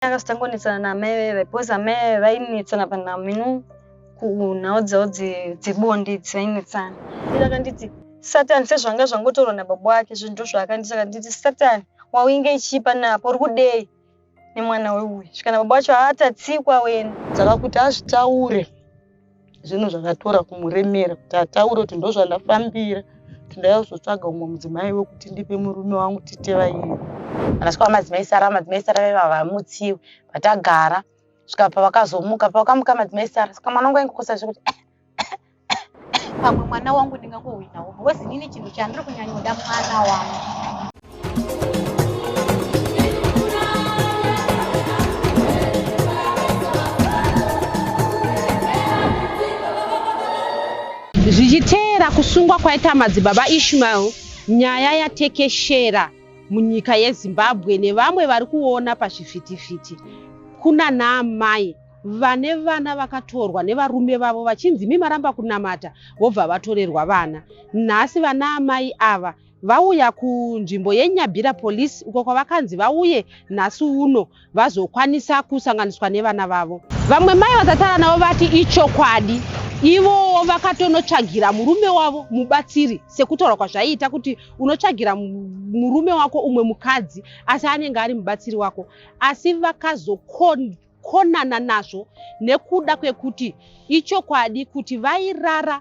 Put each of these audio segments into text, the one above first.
Akastangonetsana namai vaipoza mai vainetsana pana minu kunaodzawo dzibonde dzainetsana. Akanditi Satan sezvanga zvangotorwa nababa wake zvinhu zvaakanditi akanditi Satan wawinge ichipa napo uri kudei nemwana weuyu kana baba wacho atatsikwa wena dzakakuti azvitaure zvinhu zvakatora kumuremera kuti ataure kuti ndozvandafambira kuti ndaizotsvaga umwe mudzimai wekuti ndipe murume wangu titeva iye. Anasvika madzimai Sara vamutsiwe vatagara svikapa vakazomuka pavakamuka madzimai Sara saka mwana wangu aingokosa zvekuti pamwe mwana wangu ndingangohwinawo wezi nini chinhu chandiri kunyanyoda mwana wangu. Zvichiteera kusungwa kwaita madzibaba Ishmael, nyaya yatekeshera munyika yeZimbabwe nevamwe vari kuona pazvivhitivhiti. Kuna naamai vane vana vakatorwa nevarume vavo vachinzi mimaramba kunamata vobva vatorerwa vana. Nhasi vana amai ava vauya kunzvimbo yeNyabira Police uko kwavakanzi vauye nhasi uno vazokwanisa kusanganiswa nevana vavo. Vamwe mai vatatara navo vati ichokwadi ivo vakatonotsvagira murume wavo mubatsiri sekutaura kwazvaita kuti unotsvagira murume wako umwe mukadzi asi anenge ari mubatsiri wako, asi vakazokonana nazvo nekuda kwekuti ichokwadi kuti vairara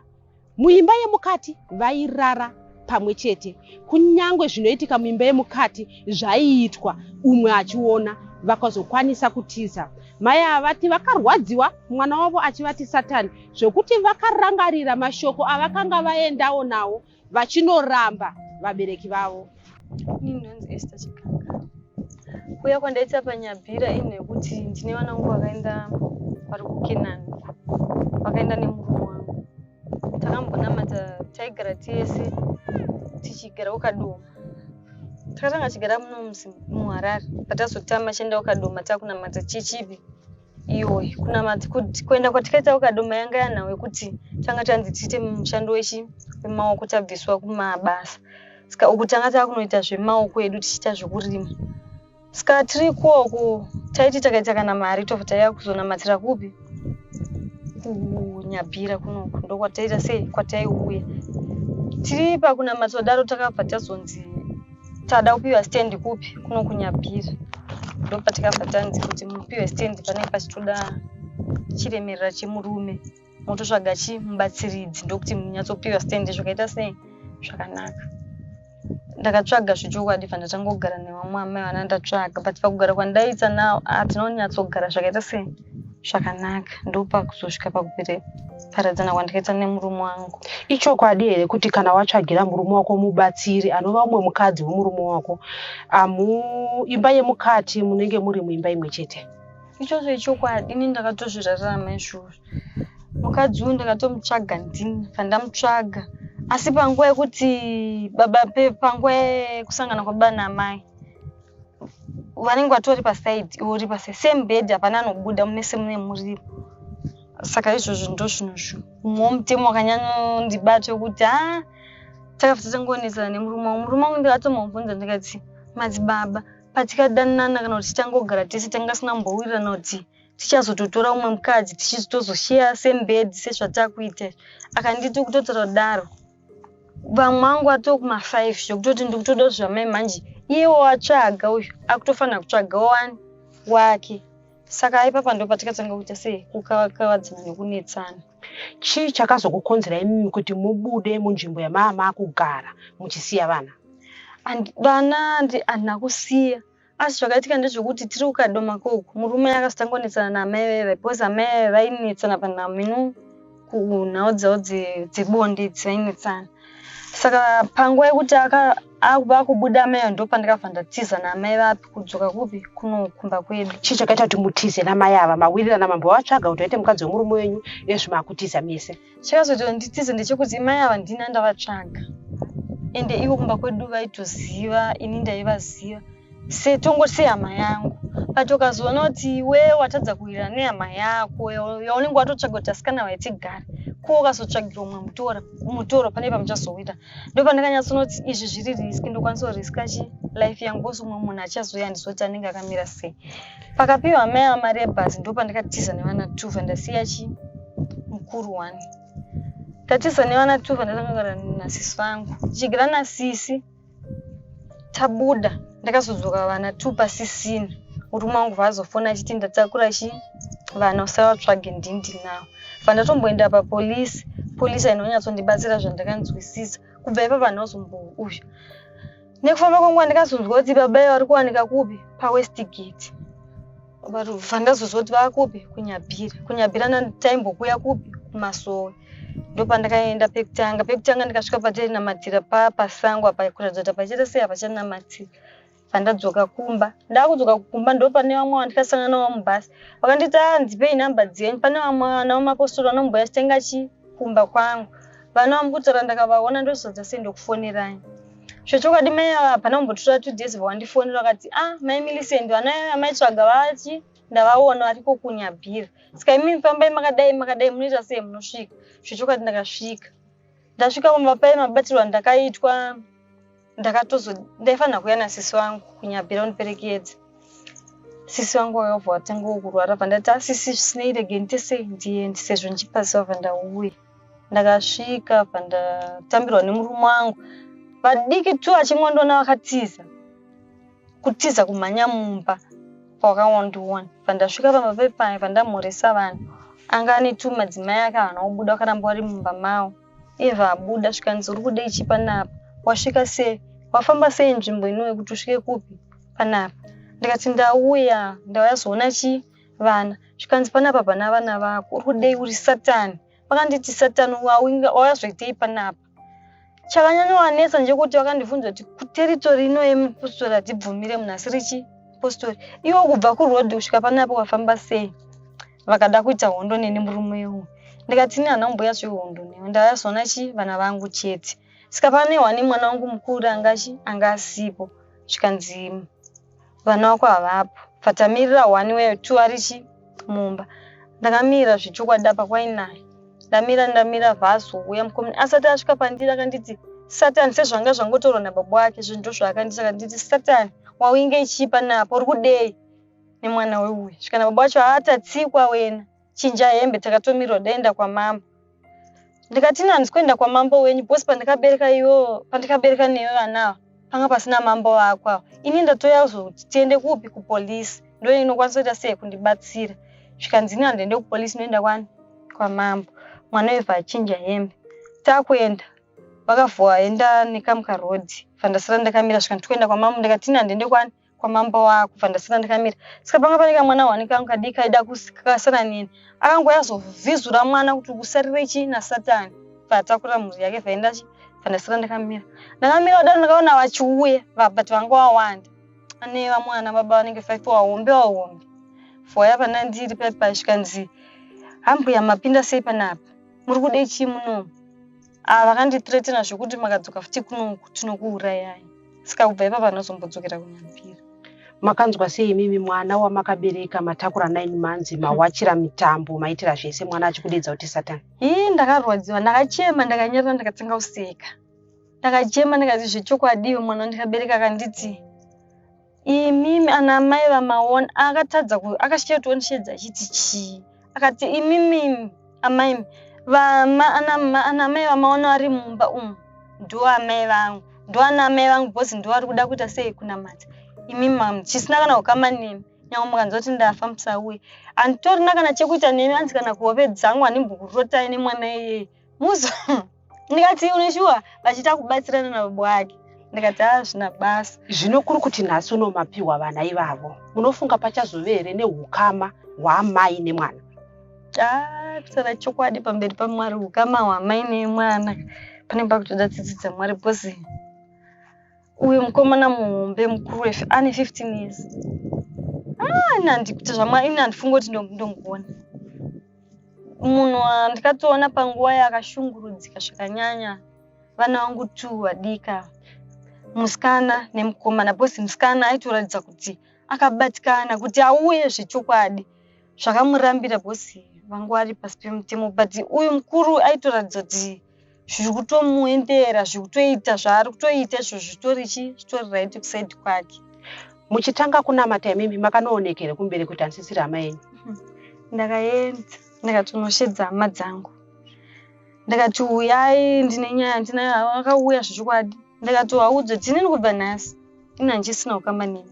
muimba yemukati vairara pamwe chete. Kunyangwe zvinoitika muimba yemukati zvaiitwa umwe achiona vakazokwanisa kutiza. Mai avati vakarwadziwa mwana wavo achivati Satani zvokuti vakarangarira mashoko avakanga vaendawo nawo vachinoramba vabereki vavo. Ndinonzi Esther Chikanga. Kuya kwandaita paNyabira inekuti ndine vana vangu vakaenda vari kuKenani vakaenda nemurume wangu. Takambonamata taigara tese tichigara ukadoma. Takatanga chigara muno muHarare patazotama chienda ukadoma takunamata chichipi iyoyi kunamata kuti kuenda kwatikaita ukadoma yanga yana wekuti tanga tanzi tiite mushando wemaoko tabviswa kumabasa. Saka uku tanga takunoita zvemaoko edu tichiita zvokurima. Saka tiri kuoko taiti takaita kana mari tofutaiya kuzonamatira kupi kuNyabira kuno ndokwataita sei kwataiuya. Tiri pakunamata daro takabva tazonzi tada kupiwa stand kupi kuno kuNyabira. Ndopatikabva tanzi kuti mupiwe stand pane pachitoda chiremerera chemurume mototsvaga chimubatsiridzi ndokuti munyatsopiwa stand zvakaita sei zvakanaka. Ndakatsvaga zvichokwadi pandatangogara nevamwe amai vana ndatsvaga but pakugara kwandaita nawo tinonyatsogara zvakaita sei zvakanaka. Ndopakuzosvika pakupere paradzana kwandakaita nemurume wangu. Ichokwadi here kuti kana watsvagira murume wako mubatsiri anova umwe mukadzi wemurume wako imba yemukati munenge muri muimba imwe chete? Ichocho ichokwadi. Ini ndakatozvirarama izvozvo. Mukadzi uyu ndakatomutsvaga ndini pandamutsvaga asi panguva yekuti panguva yekusangana kwababa naamai vanenge vatori pasaidi iwe uri pasaidi same bed hapana anobuda munese mune muripo. Saka izvozvo ndozvinhu umwe mutemo wakanyanyondibata wekuti takabva tangoonedzana nemurume wangu. Murume wangu ndakatomubvunza ndikati madzibaba patikadanana kana kuti tichangogara tese tangasina kumbowirirana kuti tichazototora umwe mukadzi tichizotozosheya same bed sezvatakuita. Akanditi kutotora kudaro vamwe vangu atokuma5 zvokutoti ndikutoda zvamai manje iyewo watsvaga uyu akutofanira kutsvagawo wani wake. Saka ipapa ndo patikatanga kuita sei kukavadzana nekunetsana. Chii chakazokukonzera imimi kuti mubude munzvimbo yamama kugara muchisiya vana? Vana handina kusiya asi zvakaitika ndezvokuti tiri ukadoma koko murume akazotangonetsana naamai vaipoza amai vainetsana pana minu kunaodzawo dzibonde dzainetsana. Saka panguva yekuti akuba kubuda amai ndo pandakabva ndatiza naamai vapi kudzoka kupi kunokumba kwedu. Chii chakaita kuti mutize namai ava mawirirana mambo watsvaga kuti waite mukadzi wemurume wenyu ezvi makutiza mese? Chakazoti nditize ndechekuti mai ava ndini andavatsvaga ende ivo kumba kwedu vaitoziva ini ndaivaziva setongoti sehama yangu. but ukazoona kuti iwe watadza kuwira nehama yako yaunenge watotsvaga kuti asikana waitigara ko ukazotsvagira umwe mutoro pane pamuchazowita ndopandakanyatsoona kuti izvi zviri riski ndokwanisa kuriska life yangu bose umwe munhu achazoya ndizoti anenge akamira sei. Pakapiwa mai amari yebhazi ndopandakatiza nevana 2 vandasiya mukuru 1. Tatiza nevana 2 vandakagara nasisi vangu tichigara nasisi tabuda ndakazodzoka vana 2 pasisina murume wangu vaazofona achiti ndatakura vana usavatsvage ndindi nawo vandatomboenda papolisi ainonyatsondibatsira zvandakanzwisisa kubva ipapo vanozombouzha nekufamba kwangu ndikazonzwa kuti baba vari kuwanika kupi paWestgate vandazozwa kuti vaakupi kunyabira nataimbokuya kupi kumasowe ndopandakaenda pekutanga ndikasvika pateinamatira pasango apa kuratidza kuti pachete sei apachanamatira vandadzoka kumba ndakudzoka kukumba ndopane vamwe vandikasangana navo mubhasi vakanditi ndipei nhamba dzenyu pane vamwe vana vamapostori vanomboya chitenga kumba kwangu vana vamukutaura ndakavaona ndozodza sei ndokufonerai zvechokwadi mai hapana kumbotora 2 days vawandifonera vakati mai Millicent vana amaitsvaga vachi ndavaona variko kunyabira saka imi fambai makadai munoita sei munosvika zvechokwadi ndakasvika ndasvika kumba pai mabatirwa ndakaitwa ndaifanira kuya nasisi wangu kunyabira uniperekedza sisi wangu wakabva watanga kurwara vandati sisi zvisinei ndisei ndiende sezvo ndichipasiwa vandauya ndakasvika vandatambirwa nemurume wangu vadiki 2 achingondona kutiza kumhanya mumba pawakawandiona vandasvika pamapepai vandamhoresa vanhu anga ane 2 madzimai ake havana kubuda vakaramba vari mumba mavo iye vabuda svikanzi uri kudei chi panapa wasvika sei wafamba sei nzvimbo inowe kuti usvike kupi panapa ndikati ndauya zoona vana svikanzi panapa pana vana vako uri kudei uri satani vakanditi satani wawazoitei panapa chakanyanyovanetsa ndechekuti vakandibvunza kuti kuteritori ino yemupostori hatibvumire munhu asiri postori iwo kubva kurodhi kusvika panapa wafamba sei vakada kuita hondo neni murume uyu ndikati ini hana mboya zvehondo newe ndavazoona vana vangu chete saka pane wani mwana wangu mukuru anga asipo zvikanzi vana vako havapo vatamirira wani weyo 2 ari mumba ndakamira zvechokwadi apa kwainaye ndamira vazouya mukomuni asati asvika pandiri akanditi satani sezvanga zvangotorwa nababa wake zvinhu zvaakanditi akanditi satani wauinge ichipa napo uri kudei nemwana weuyu svikana baba wacho atatsikwa wena chinja hembe takatomirwa daenda kwamambo ndikati ini handisi kuenda kwamambo wenyu bosi pandikabereka neyo vanava panga pasina mambo wako ini ndatoya kuzoti tiende kupi kupolisi ndo inokwanisa kuita sei kundibatsira zvikanzi ini handiende kupolisi noenda kwamambo mwana webva achinja hembe takuenda vakavhuwa enda nekamuka rodhi vandasara ndakamira zvikanzi kuenda kwamambo ndikati ini handiende kwamambo wako vandasara ndakamira saka panga pane kamwana wani kangu kadii kaida kakasara neni akangozovhizura mwana kuti usarire nasatani vatakura mhuri yake vaenda vandasara ndakamira wadaro ndakaona vachiuya but vanga wawanda ane vamwe ana baba vanenge 5 wahombe foya pana ndiri paipai zvikanzi hambuya mapinda sei panapa muri kudei chii munomu vakandithreatena zvokuti makadzoka futi kunoku tinokuurayai saka kubva ipapo vanozombodzokera kunyambira. Makanzwa sei mimi mwana wamakabereka matakura 9 months mawachira mitambo maitira zvese mwana achikudedza kuti satani ndakarwadziwa ndakachema ndakanyarara ndakatanga kuseka ndakachema ndikati zvechokwadi mwana ndikabereka akanditi imimi ana mai vamaona akashetoonishedza achiti chii akati imimi amai ana mai vamaona ari mumba umu ndo amai vangu ndo ana amai vangu bhozi ndo vari kuda kuita sei kunamata imimi chisina kana kukama nemi nyangwe mukanzwa kuti ndafa musauye handitorina kana chekuita nemi hanzi kana kuhove dzangu handimbokurotai nemwana iyeye muzo ndikati uneshuwa vachita kubatsirana nababa wake ndikati zvina basa zvino kuri kuti nhasi unomapiwa vana ivavo unofunga pachazove here neukama hwamai nemwana kutaura chokwadi pamberi paMwari ukama hwamai nemwana pane pakutoda tsitsi dzaMwari bhozi uyu mukomana muhombe mukuru wefe ane 15 years nandikuita zvamwari ini handifunga kuti ndomuona munhu wandikatoona panguva yakashungurudzika zvakanyanya vana vangu 2 vadika musikana nemukomana bhozi musikana aitoratidza kuti akabatikana kuti auye zvechokwadi. Zvakamurambira bosi vangu vari pasi pemutemo, but uyu mukuru aitoratidza kuti zviri kutomuendera, zviri kutoita zvaari kutoita izvo zvitori right kuside kwake. Muchitanga kunamata imimi makanoonekere kumberi kuti handisisiri hama yenyu? Ndakaenda ndakatonoshedza hama dzangu, ndakati uyai ndine nyaya ndinayo, akauya zvechokwadi. Ndakati haudzo tinini kubva nhasi ina handisina ukama nemi.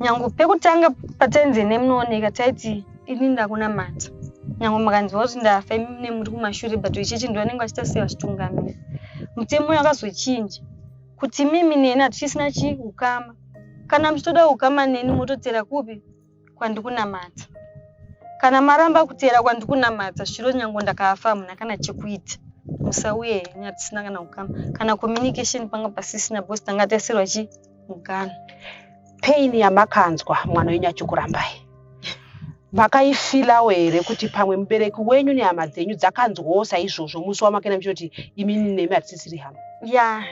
Nyangu pekutanga patainze nemunooneka taiti ini ndakunamata. Nyangu makanzwa kuti ndafa imimi nemuri kumashure, but ichechi ndo anenge achita sei vachitungamira. Mutemo yakazochinja kuti mimi neni hatichisina ukama. Kana muchitoda ukama neni mototera kupi? Kwandikunamata. Kana maramba kutera kwandikunamata, zviro nyangu ndakafa hamuna kana chekuita. Musauye henyu hatisina kana ukama. Kana communication panga pasisina bosi tanga taisirwa mugano. Pain yamakanzwa mwana wenyu achikurambai, makaifila here kuti pamwe mubereki wenyu nehama dzenyu dzakanzwawo saizvozvo musi wamakena muchiti imini nemi hatisisiri hama? Ya,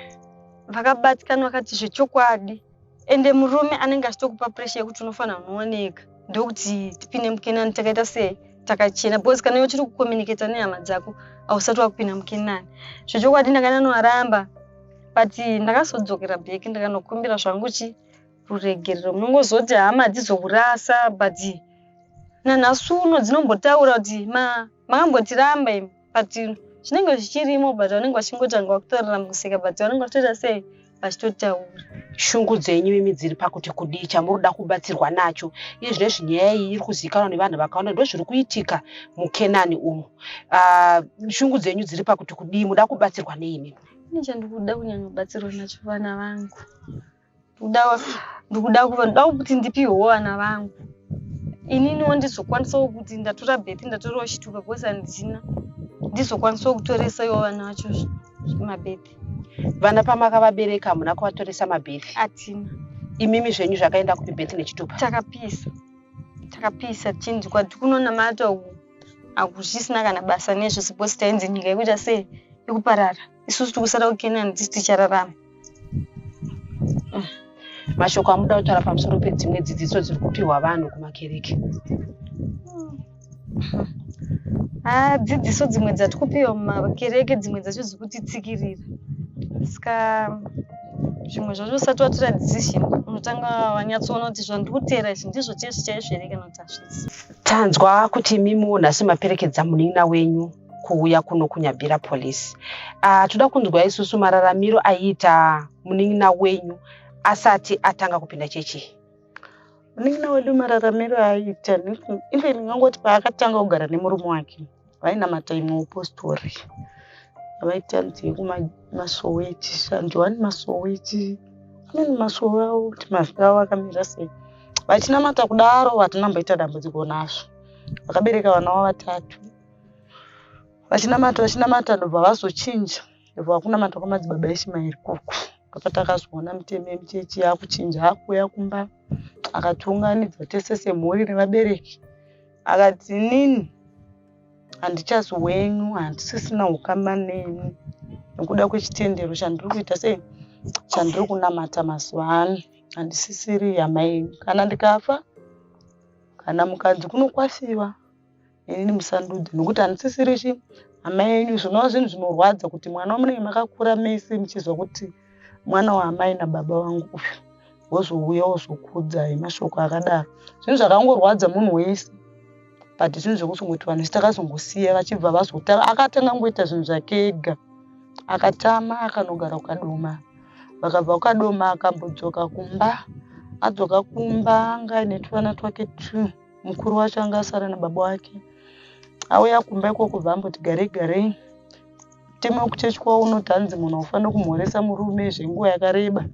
vakabatikana vakati zvechokwadi. Ende murume anenge achitokupa pressure yekuti unofanira kuoneka. Ndokuti tipinde mukenani takaita sei takachena. Bosi kana uchiri kucommunicate nehama dzako hausati wakupinda mukenani. Zvechokwadi ndakanoaramba, but ndakazodzokera bheki ndakanokumbira zvangu ruregerero. Munongozoti hama dzizokurasa, but nanhasi uno dzinombotaura kuti makambotiramba imi, but zvinenge zvichirimo, but vanenge vachingotanga kutorera museka, but vanenge vachitoita sei vachitotaura. Shungu dzenyu mimi dziri pakuti kudii chamuroda kubatsirwa nacho. Iye zvinezvi nyaya iyi iri kuzivikanwa nevanhu vakawanda, ndo zviri kuitika mukenani umu. Shungu dzenyu dziri pakuti kudii, muda kubatsirwa neimi? Ini chandikuda kunyanya kubatsirwa nacho vana vangu. Ndikuda kuti ndipiwewo vana vangu. Ininiwo ndizokwanisawo kuti ndatora bheti ndatorawo chitupa, bosi handina. Ndizokwanisawo kutoresa iwo vana vacho mabheti. Vana pamakavabereka hamuna kuvatoresa mabheti? Hatina. Imimi zvenyu zvakaenda kupi bheti nechitupa? Takapisa chinji kwati kunonamata uku hakuzvisina kana basa nezvo, siposi tainzi nyika yekuita sei yekuparara. Isusu tikusara kukenani tisi tichararama. Mashoko amuda kutaura pamusoro pedzimwe dzidziso dziri kupiwa vanhu kumakereke? Dzidziso dzimwe dzati kupiwa mumakereke, dzimwe dzacho dziri kutitsikirira. Saka zvimwe zvacho usati watora decision unotanga wanyatsoona kuti zvandikutera izvi ndizvo chese chaizvereka noti hazvisi. Tanzwa kuti imimi nhasi maperekedza munin'ina wenyu kuuya kuno kuNyabira Police. Toda kunzwa isusu mararamiro aiita munin'ina wenyu asati atanga kupinda chechi. Munin'ina wedu mararamiro aiita, ife ndingangoti paakatanga kugara nemurume wake vainamata imwe upostori. Vaita nzi kumasoweti, handivani masoweti, amweni masowe avo kuti mazita avo akamira sei. Vachinamata kudaro vatinamboita dambudziko nazvo. Vakabereka vana vavo 3. Vachinamata ndobva vazochinja. Ndobva vakunamata kwaMadzibaba Ishmael koko. Pakatakazoona muteme muchechi yakuchinja akuuya kumba. Akatiunganidza tese semhuri nevabereki. Akati inini handichazi wenyu, handisisina ukama nemi. Nekuda kwechitendero chandiri kuita sei chandiri kunamata mazuva ano, handisisiri hama yenyu. Kana ndikafa, kana mukanzi kunokwasiwa, inini musandudze, nokuti handisisiri hama yenyu. Zvinova zvinhu zvinorwadza kuti mwana wamunenge makakura mese muchizwa kuti mwana waamai nababa vangu uyu, wozouya wozokudzai mashoko akadaro. Zvinhu zvakangorwadza munhu wese. But zvinhu zvekuzongoti vanhu takazongosiya vachibva vazotanga, akatanga ngoita zvinhu zvake ega. Akatama akanogara ukadoma. Vakabva ukadoma akambodzoka kumba. Adzoka kumba anga aine tuvana twake 2. Mukuru wacho anga asara nababa wake. Auya kumba ikoko kubva amboti garei. Mutemo wekuchechi kwavo unoti hanzi munhu haufaniri kumhoresa murume zvenguva yakareba.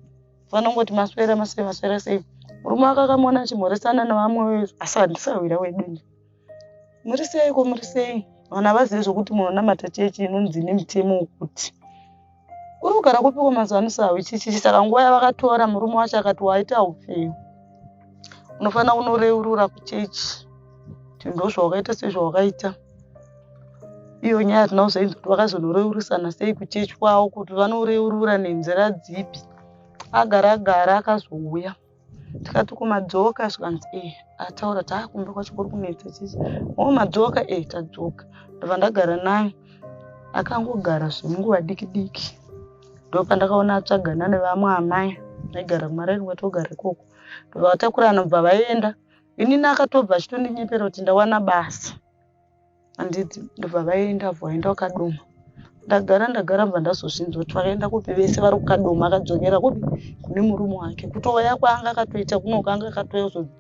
Ufanira kungoti maswera sei. Murume akakamona achimhoresana nevamwe, asi handisawira wedu. Muri sei? Vana vazive zvokuti munonamata chechi inonzi nemutemo wekuti uri kugara kupiko mazuva ano sawe chichi. Saka nguva yavakatora murume wacho akati waita upenyu, unofanira kunoreurura kuchechi kuti ndozvawakaita sezvawakaita. Iyo nyaya hatina kuzoinzwa kuti vakazonoroeurisana sei kuchechi kwavo, kuti vanoreurura nenzira dzipi. Agara akazouya tikati kumadzoka zvikanzi ataura taakumba kwacho kuri kunetsa chichi madzoka tadzoka. Ndobva ndagara naye akangogara zvenguva diki diki. Ndopandakaona atsvagana nevamwe amai aigara kumareni kwatogara ikoko. Ndobva vatakurana bva vaenda. Inini akatobva achitondinyeperera kuti ndawana basa. Handiti ndobva vaenda vaenda wakadoma. Ndagara bva ndazozvinzwa kuti vakaenda kupi vese vari kukadoma akadzokera kupi kune murume wake. Kutouya kwaanga akatoita kunoku anga akatouya kuzoti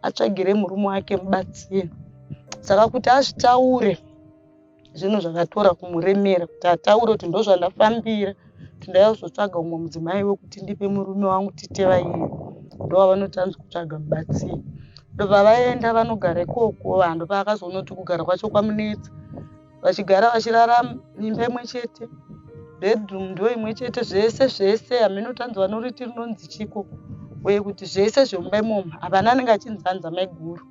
atsvagire murume wake mubatsire. Saka kuti azvitaure zvinhu zvakatora kumuremera kuti ataure kuti ndozvandafambira kuti ndauya kuzotsvaga umwe mudzimai wekuti ndipe murume wangu tite vairi. Ndovavanotanzi kutsvaga mubatsiri. Ndobva vaenda vanogara ikoko. Vanhu paakazoona kuti kugara kwacho kwamunetsa. Vachigara vachirara imba imwe chete, bedroom ndo imwe chete, zvese haminotanzi vanoriti rinonzi chiko uye kuti zvese zvemumba imomo hapana anenge achinzanza maiguru.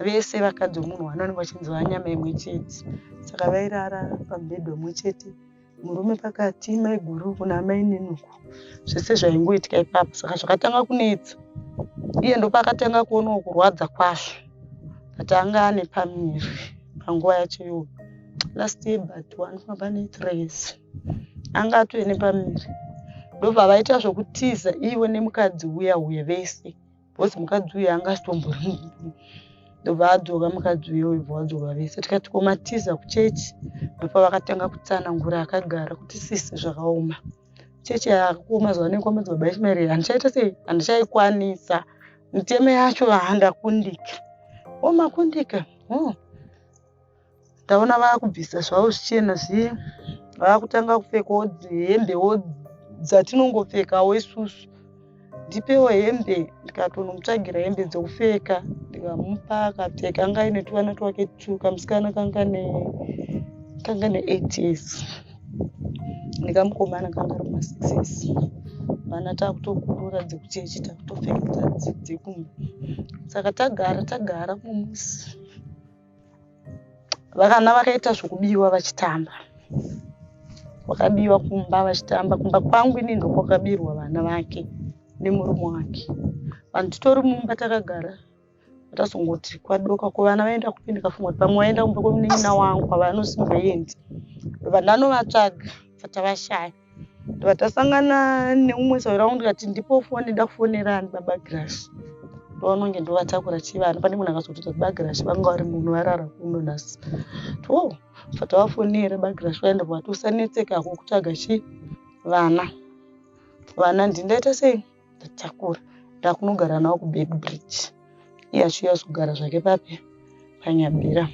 Vese vakadzi vomunhu vanenge vachinzi vanyama imwe chete. Saka vairara pamubhedha umwe chete, murume pakati, maiguru kuna mai nenuku. Zvese zvaingoitika ipapo. Saka zvakatanga kunetsa. Iye ndopakatanga kuonawo kurwadza kwazvo kuti anga ane pamiri panguva yacho iyoyo. Last year but 1.3 years. Anga atoene pamiri. Ndobva vaita zvokutiza iwe nemukadzi uya vese. Bhozi mukadzi uya anga asitombori. Ndobva adzoka mukadzi uya wadzoka vese. Tikati komatiza kuchechi. Ndopa vakatanga kutsanangura akagara kuti sisi zvakaoma. Chechi akakuoma zuva kwaMadzibaba Ishmael handichaita sei? Handichaikwanisa. Mitemo yacho handakundika. Makundika. Ndaona vakubvisa zvavo zvichena zviye. Vakutanga kupfekawo hembewo dzatinongopfekawo isusu. Ndipewo hembe, ndikatonomutsvagira hembe dzokupfeka, ndikamupa akapfeka. Anga ine tuvana twake kamusikana kanga ne 8 years. Ndikamukomana kanga ari 6 years. Vana takutokurura dzekuchechi takutopfeka dzekumba. Saka tagara mumuzi. Vakana vakaita zvokubiwa vachitamba. Vakabiwa kumba vachitamba. Kumba kwangu ini ndo kwakabirwa vana vake nemurume wake. Vanhu titori mumba takagara. Tazongoti kwadoka kuvana vaenda kupi ndikafunga kuti pamwe vaenda kumba kwemunina wangu kwavanosingaendi. Vandanovatsvaga vatavashaya. Vatasangana neumwe saura wangu ndikati ndipo foni ndakufonera baba Grace. Ndovanonge ndovatakura chivana pane munhu akazoti baba Grace vanga vari munhu varara kuno nhasi. Fatavafonera baba Grace vaenda kwati usanetseka kutsvaga vana. Vana ndindaita sei? Ndatakura. Ndakunogara nawo kubed bridge. Iye achiuya kugara zvake panyabira.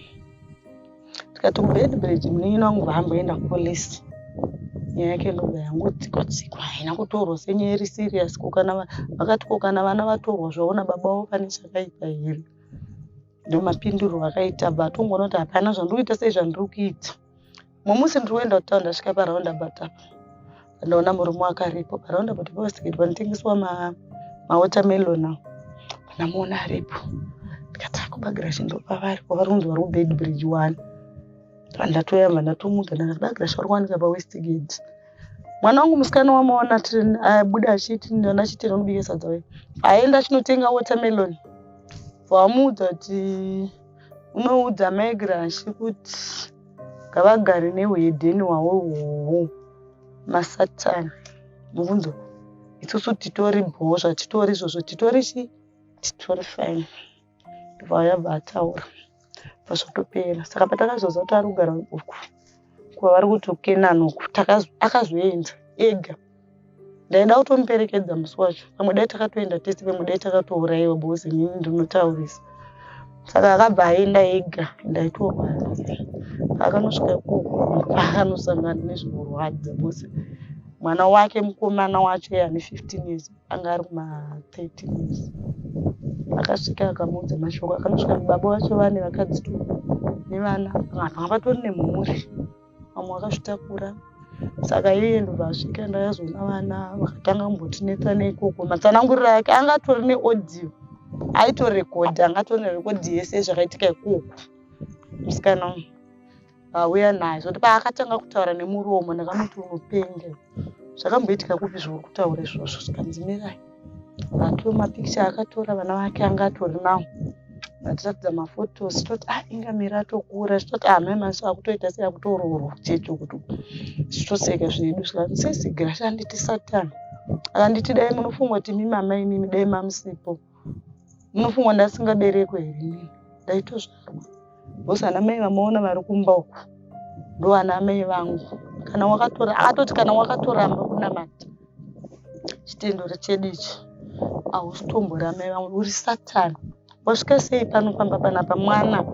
Tikati kubed bridge munin'ina wangu vaamboenda kupolisi. Nyaya yake ndobva yangodzikwa haina kutorwa senyaya iri serious. Vakati kana vana vatorwa zvaona baba vavo pane chakaipa here. Ndo mapinduro vakaita vatongoona kuti hapana zvandikuita sei zvandiri kuita. Musi ndiri kuenda kutaura ndasvika paraundabout apa. Ndaona murume akaripo paraundabout pasiketi panotengeswa mawatermelon. Ndamuona aripo. Ndikati kubagira chindo pavari kunzi vari kubed bridge 1. Ndatoyamba ndatomuka ndakabagira vari kuwanika paWestgate. Mwana wangu musikana wamaona abuda achiti ndachitira unobika sadza wewe. Aenda achinotenga watermelon. Vamuudza kuti unoudza maigira kuti ngavagare nehwedheni wawo masatani. Mubvunzo isusu titori bhozva titori izvozvo titori fine. Ndobva ataura pazvotopera. Saka patakazozwa kuti ari kugara uku kwavari kutokenana uku akazoenda ega. Ndaida kutomuperekedza musi wacho. Pamwe dai takatoenda tese pamwe dai takatouraiwa bhozi inini ndinotaurisa. Saka akabva aenda ega. Ndaitorwara. Akanosvika ikoko akanosangana nezvinorwadza bhozi. Mwana wake mukomana wacho ane 15 years anga ari kuma13 years. Akasvika akamuudza mashoko. Akanosvika baba vacho vane vakadzi nevana. Vanhu havatori nemhuri. Vamwe vakazvitakura. Saka iye ndobva asvika ndakazoona vana vakatanga kumbotinetsa neikoko. Matsananguriro ake anga atori neaudio. Aitorekodha, anga atori nerekodhi yese zvakaitika ikoko. Musikana auya naye. Zvoti paakatanga kutaura nemuromo ndakamutuma unopenga. Zvakamboitika kupi zviri kutaura izvozvo zvikanzi mirai. Atu mapikicha akatora vana vake anga atori nawo. Atiratidza mafotos toti inga mirato kura toti mai maso akutoita sei akutororo checho kuti zvitoseka zvedu sesigira shanditi Satani. Akanditi dai munofunga kuti mimi mama imimi dai mamusipo. Munofunga ndasingaberekwe here ndaitozvarwa. Bosi ana mai vamaona vari kumba uku ndo ana mai vangu. Kana wakatora akatoti kana wakatoramba kunamata chitendero chedu ichi ausitombo mai vangu uri Satani. Wasvika sei panofamba panapa mwana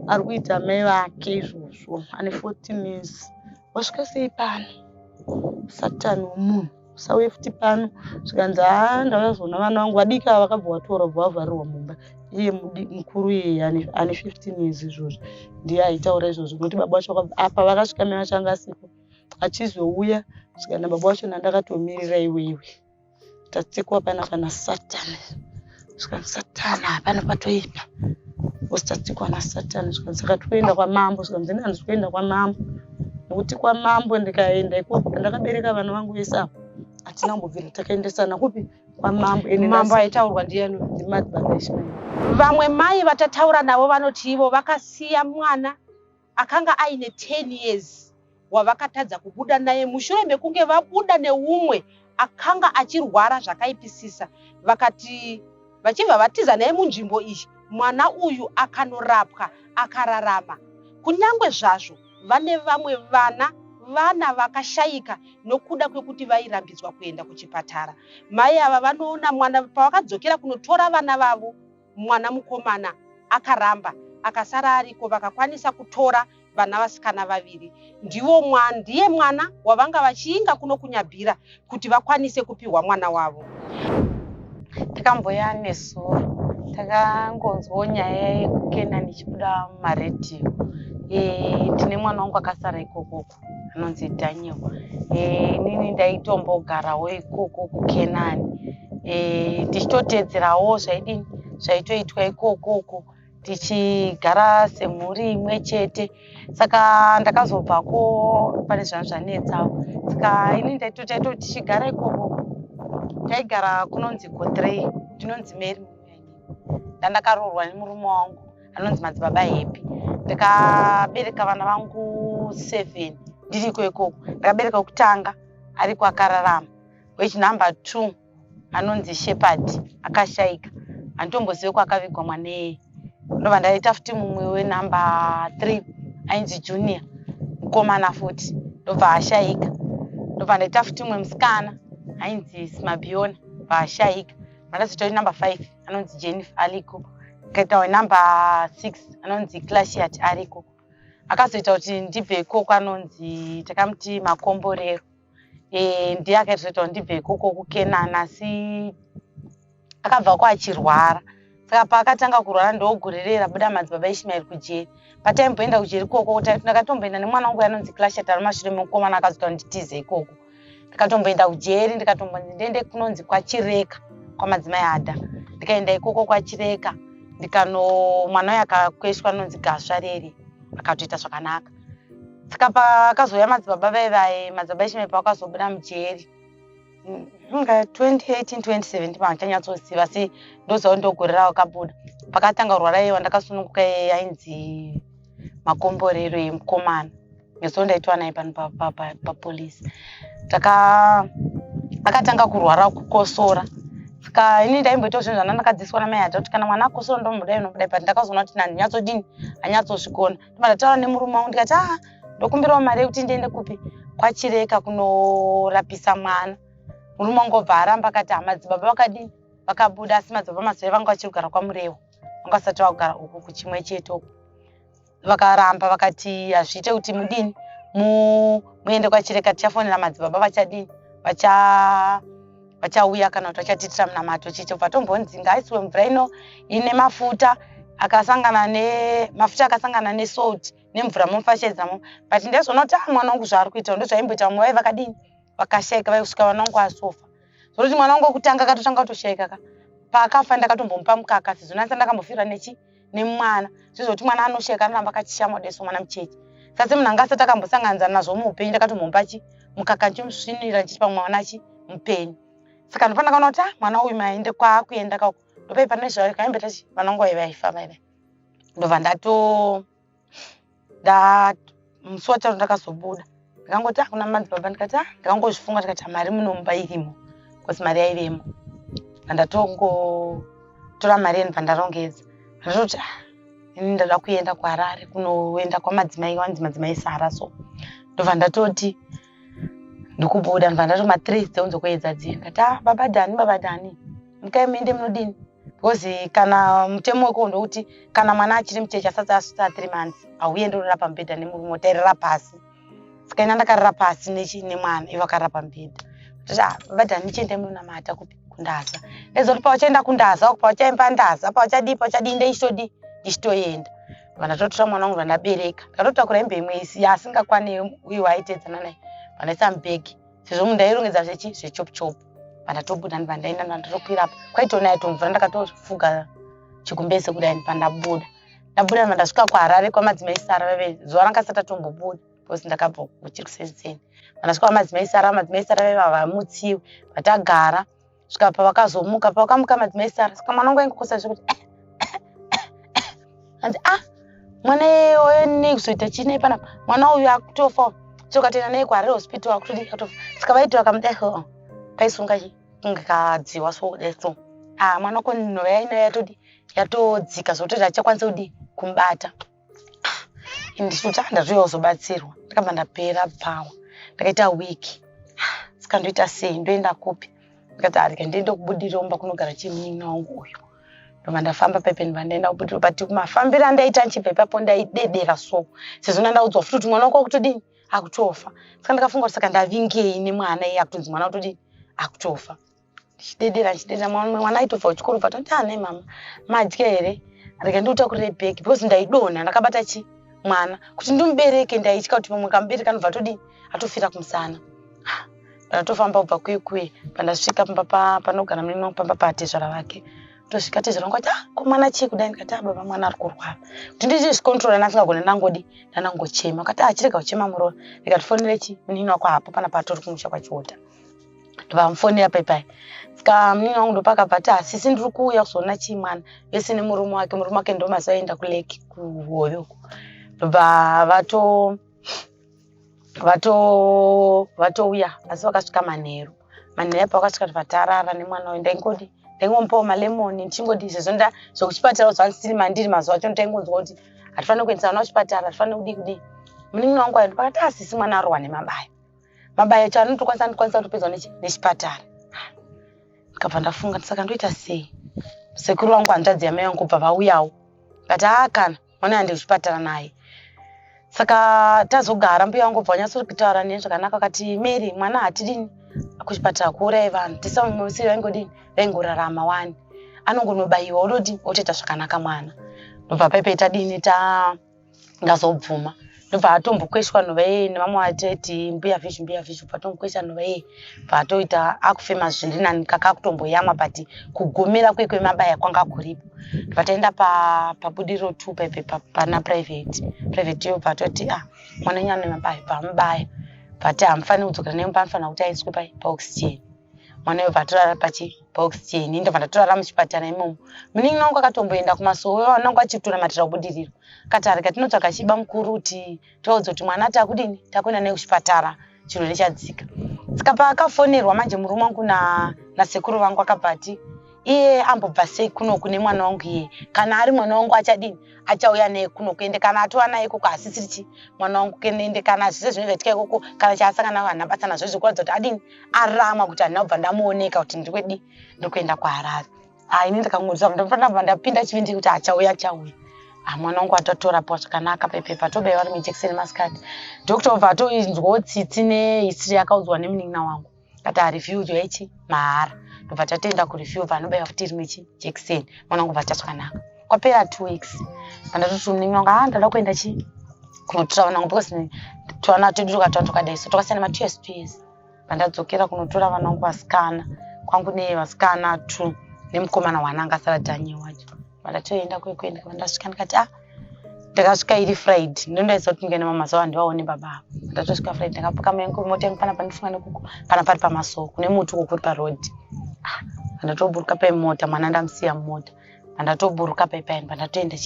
ari kuita mai vake izvozvo ane 14 years. Wasvika sei pano Satani womunhu. Usauye futi pano zvikanzi ndauya kuzoona vana vangu vadika vakabva vatora vavharirwa mumba. Iye mukuru iye ane 15 years izvozvo ndiye aitaura izvozvo nokuti baba vacho apa vakasvika mai vacho anga asipo achizouya zvikana baba vacho ndakatomirira iwewe tatsekwa panapa naSatani. Zvikanzi Satani hapana patoipa usatsikwa naSatani. Zvikanzi saka toenda kwaMambo. Zvikanzi handisi kuenda kwaMambo nokuti kwaMambo ndikaenda ikoko ndakabereka vana vangu vese apo hatina kumbobvira takaendesana kupi kwaMambo. Mambo aitaurwa ndiani? ndiMadzibaba Ishmael. Vamwe mai vatataura navo vanoti ivo vakasiya mwana akanga aine 10 years wavakatadza kubuda naye mushure mekunge vabuda neumwe akanga achirwara zvakaipisisa. Vakati vachibva vatiza naye munzvimbo iyi mwana uyu akanorapwa akararama. Kunyangwe zvazvo vane vamwe vana vakashayika nokuda kwekuti vairambidzwa kuenda kuchipatara. Mai ava vanoona mwana pavakadzokera kunotora vana vavo mwana mukomana akaramba akasara ariko vakakwanisa kutora vana vasikana vaviri. Ndiye mwana wavanga vachiinga kuno kuNyabira kuti vakwanise kupiwa mwana wavo. Takamboya nesu takangonzwa nyaya yekuKenani ichibuda mumaredhiyo. Ndine mwana wangu akasara ikoko anonzi Daniel. Inini ndaitombogarawo ikoko kuKenani ndichitotedzerawo zvaitoitwa ikokoko tichigara semhuri imwe chete. Saka ndakazobvako pane zvanhu zvanetsawo. Saka inini taito tichigara ikoko taigara kunonzi Godrey ndinonzi Mary ndandakaroorwa nemurume wangu anonzi Madzibaba Happy. Ndikabereka vana vangu 7 ndiriko ikoko. Ndakabereka wekutanga ariko akararama, wechinumber 2 anonzi Shepherd akashayika handitombozive kwakavigwa mwaneye. Ndobva ndaita futi mumwe wenumber 3 ainzi Junior mukomana futi ndobva ashayika. Ndobva ndaita futi mumwe musikana ainzi Smabiona vaashayika. Ndakazoita number 5 anonzi Jennifer ariko. Ndikaita wenumber 6 anonzi Clashiat ariko. Akazoita kuti ndibve ikoko anonzi takamuti Makomborero. Ndiye akazoita kuti ndibve ikoko kuKenani asi akabva achirwara. Saka paakatanga kurwara ndogorerera buda Madzibaba Ishmael kujeri. Pataimboenda kujeri ikoko ndakatomboenda nemwana wangu anonzi Clashiat ari mashure mukomana akazoita kuti nditize ikoko. Ndikatomboenda kujeri ndikatomboende kunonzi kwaChireka kwaMadzimai Adha. Ndikaenda ikoko kwaChireka mwana uyu akakweshwa anonzi Gasvareri akatoita zvakanaka. Saka pakazouya madzibaba vaivaye Madzibaba Ishmael pavakazobuda mujeri 2018 2017 pandichanyatsosiva asi ndoziva ndogorera wakabuda. Pakatanga kurwara iye wandakasununguka ainzi Makomborero yemukomana. Neso ndaitwa naye pano papolisi. Akatanga kurwara kukosora. Saka ini ndaimboita zvinhu zvandakadziswa namai Adha kuti kana mwana akosora ndomudai nomudai but ndakazoona kuti handinyatsodini hanyatsozvikona. Ndataura nemurume wangu ndikati ndokumbirawo mari yekuti ndiende kupi kwaChireka kunorapisa mwana. Murume wangu obva aramba akati Madzibaba vakadini vakabuda asi Madzibaba mazoi vanga vachigara kwaMurewa vanga vasati vagara uku kuchimwe chete uku. Vakaramba vakati hazviite kuti mudini muende kwaChireka tichafonera Madzibaba vachadini vachauya kana kuti vachatitira munamato chichobva tombonzi ngaisiwe mvura ino ine mafuta akasangana nesalt nemvura mumfashedzamo. But ndezvona kuti mwana wangu zvaari kuita ndozvaimboita vamwe vai vakadini vakashayika vaikusvika vana wangu asofa. Zvoroti mwana wangu wekutanga akatotanga kutoshayika paakafa ndakatombomupa mukaka sizonatsa ndakambofira nemwana zvizoti mwana anoshayika anoramba akachishama deso mwana mucheche. Sase munhu anga asati akambosanganisa nazvo muupenyu ndakatombomupa mukaka ndichimusvinira ndichiti pamwe mwana mupenyu. Saka ndofana kana kuti mwana uyu maende kwakuenda kako. Ndopaipa nezvauri kaimbe tachi vanongo vaifa bye. Ndobva musi wacho ndakazobuda. Ndakangoti kuna madzibaba ndikati ndakangozvifunga ndikati mari munomba irimo. Kosi mari yaivemo. Tora mari yeni pandarongedza. Ndoti ini ndada kuenda kwaRare kunoenda kwaMadzimai wanzi madzimai Sara so. Ndobva ndatoti ndikubuda ndobva ndatoma 3 dzeunzo kuedza dziye. Ndati baba Dhani. Mukaemende munodini? Because kana mutemo wako ndokuti kana mwana achiri mucheche asati asvika 3 months auende urara pambedha nemurume otairira pasi. Saka ina ndakarira pasi nemwana ivo akarira pambedha. Ndoti baba Dhani chiende munamata kundasa. Ezoti pawachaenda kundasa pawachaimba ndasa pauchadii ndeishodi ndichitoenda. Vandatotora mwana wangu vandabereka. Ndakatotakura hembe imwe yasingakwane uyu waitedzana naye. Vandaisa mubhegi. Sezvo mundairongedza zvechopu. Vandatobuda ndaenda ndandokwira apa. Kwaitona yatomvura ndakatofuga chikumbese kudai pandabuda. Ndabuda vandasvika kwaRare kwaMadzimai Sara veve zuva rangasati atombobuda. Because ndakabva kuchirikusenzeni. Vandasvika kwaMadzimai Sara veve vamutsiwe. Vatagara. Svika pavakazomuka pavakamuka Madzimai Sara. Saka mwana wangu aingokosa zvekuti Anzi mwana oyo nekuzoita chini panapa. Mwana uyu akutofa. Tokatenda naye kwaRare hospital akutodi atofa. Saka vaiti vakamudai paisunga ngadziwa so deso. Mwana wako nnoyaina yatodzika zvotoita achakwanisa kudi kumbata. Ndisuta ndazvozobatsirwa. Ndakabva ndapera pawa. Ndakaita wiki. Saka ndoita sei ndoenda kupi. Ndikati ndiende kubudira umba kunogara chimunini wangu uyu. Ndobva ndafamba pepe ndaenda kubudira but kumafambira ndaita nchipepapo ndaidedera so. Sezvo ndaudzwa futi mwana wako akutodini akutofa. Saka ndakafunga kuti saka ndavingei nemwana iye akutonzi mwana utodini akutofa. Ndichidedera mwana aitofa kuchikoro patoti nei mama madya here rega nditakurire bhegi because ndaidonha ndakabata mwana kuti ndimubereke ndaitya kuti mumwe kamubereka anobva atodini atofira kumusana. Ndatofamba kubva kuye pandasvika panogara munini wangu pamba patezvara vake. Tosvika tezvara vangu ati komwana chii kudai ndikati baba mwana ari kurwara. Kuti ndichizvikontrola ndasingagoni ndanangochema. Akati chirega kuchema murora. Ndikatifonere munini wako hapo pana patori kumusha kwachiota. Ndobvamufonera paipai. Saka munini wangu ndopakabva ati sisi ndiri kuuya kuzoona mwana vese nemurume wake ndo masaenda kuleki kuhoyo. Ndobva vatouya asi vakasvika manheru apo vakasvika patarara nemwana wayo ndaingomupawo malemoni ndichingoti sezvo zvokuchipatara zvansiri mandiri mazuva acho ndaingonzwa kuti hatifaniri kuendesa vana kuchipatara hatifaniri kudii munini wangu ayo ndopakati asisi mwana arohwa nemabayo chanotokwanisa kutopedzwa nechipatara. Ndikabva ndafunga saka ndoita sei sekuru wangu hanzvadzi yamai vangu kubva vauyawo ngati kana mwana ande kuchipatara naye. Saka tazogara mbuya wangu bva wanyatsokutaura neni zvakanaka akati Mary mwana hatidini kuchipatara kuuraya vanhu tisamumusi vaingorarama wani anongonobayiwa otoita zvakanaka mwana. Ndobva paipai tadini ngazobvuma ndobva atombokweshwa nevamwe vateti mbuya vizhi bva atombokweshwa nevaiye bva atoita akufema zviri nani kakakutomboyamwa but kugomera kwemabaya kwanga kuripo. Ndobva taenda pabudiro 2 paipai pana private yo bva atoti mwana wenyu ane mabayo bvamubaya but hamufaniri kudzokera neimba anofanira kuti aiswe paoxygen. Mwana uyo bva atorara paoxygen. Ndobva ndatorara muchipatara imomo. Munini wangu akatomboenda kumasowe vanangu achitora matira kubudiriro. Akati tinotsvaga chiba mukuru kuti tivaudze kuti mwana takuenda naye kuchipatara chirwere chadzika. Saka paakafonerwa manje murume wangu nasekuru vangu akabva ati iye ambobva sei kuno kune mwana wangu iye kana ari mwana wangu achauya naye kuno kuende kana atova naye ikoko asisiri mwana wangu kuende kana zvese zvinoitika ikoko kana chaasangana nawo hanabasa nazvo zvikuratidza kuti arama kuti handina kubva ndamuoneka kuti ndiri kuenda kwaRare. Ini ndakangozva ndafanira ndapinda chivindi kuti achauya mwana wangu atotorapo zvakanaka paipepa tobaiwa rimwe jekiseni masikati. Dhokuta obva atoinzwawo tsitsi nehistori yakaudzwa nemunina wangu kati review yoichi mahara. Ndobva tatoenda kureview vanobaiwa futi rimwe jekiseni mwana wangu bva zvakanaka. Kwapera 2 weeks ndatoti munini wangu ndada kuenda kunotora vana vangu because twana twedu tokadai so tokasiyana 2 years. Ndadzokera kunotora vana vangu vasikana kwangu nevasikana 2 nemukomana wananga asara Daniel wacho. Ndatoenda kwekuenda ndasvika ndikati ndakasvika iri Friday ndondaisa kuti ngene mamazuva handivaone baba. Ndatosvika Friday ndakapaka mota yangu panapa ndifunga nekuko pana pari pamaso kune muti kuri paroad. Pandatoburuka pemota mwana ndamusiya mota. Pandatoburuka paipaini pandatoenda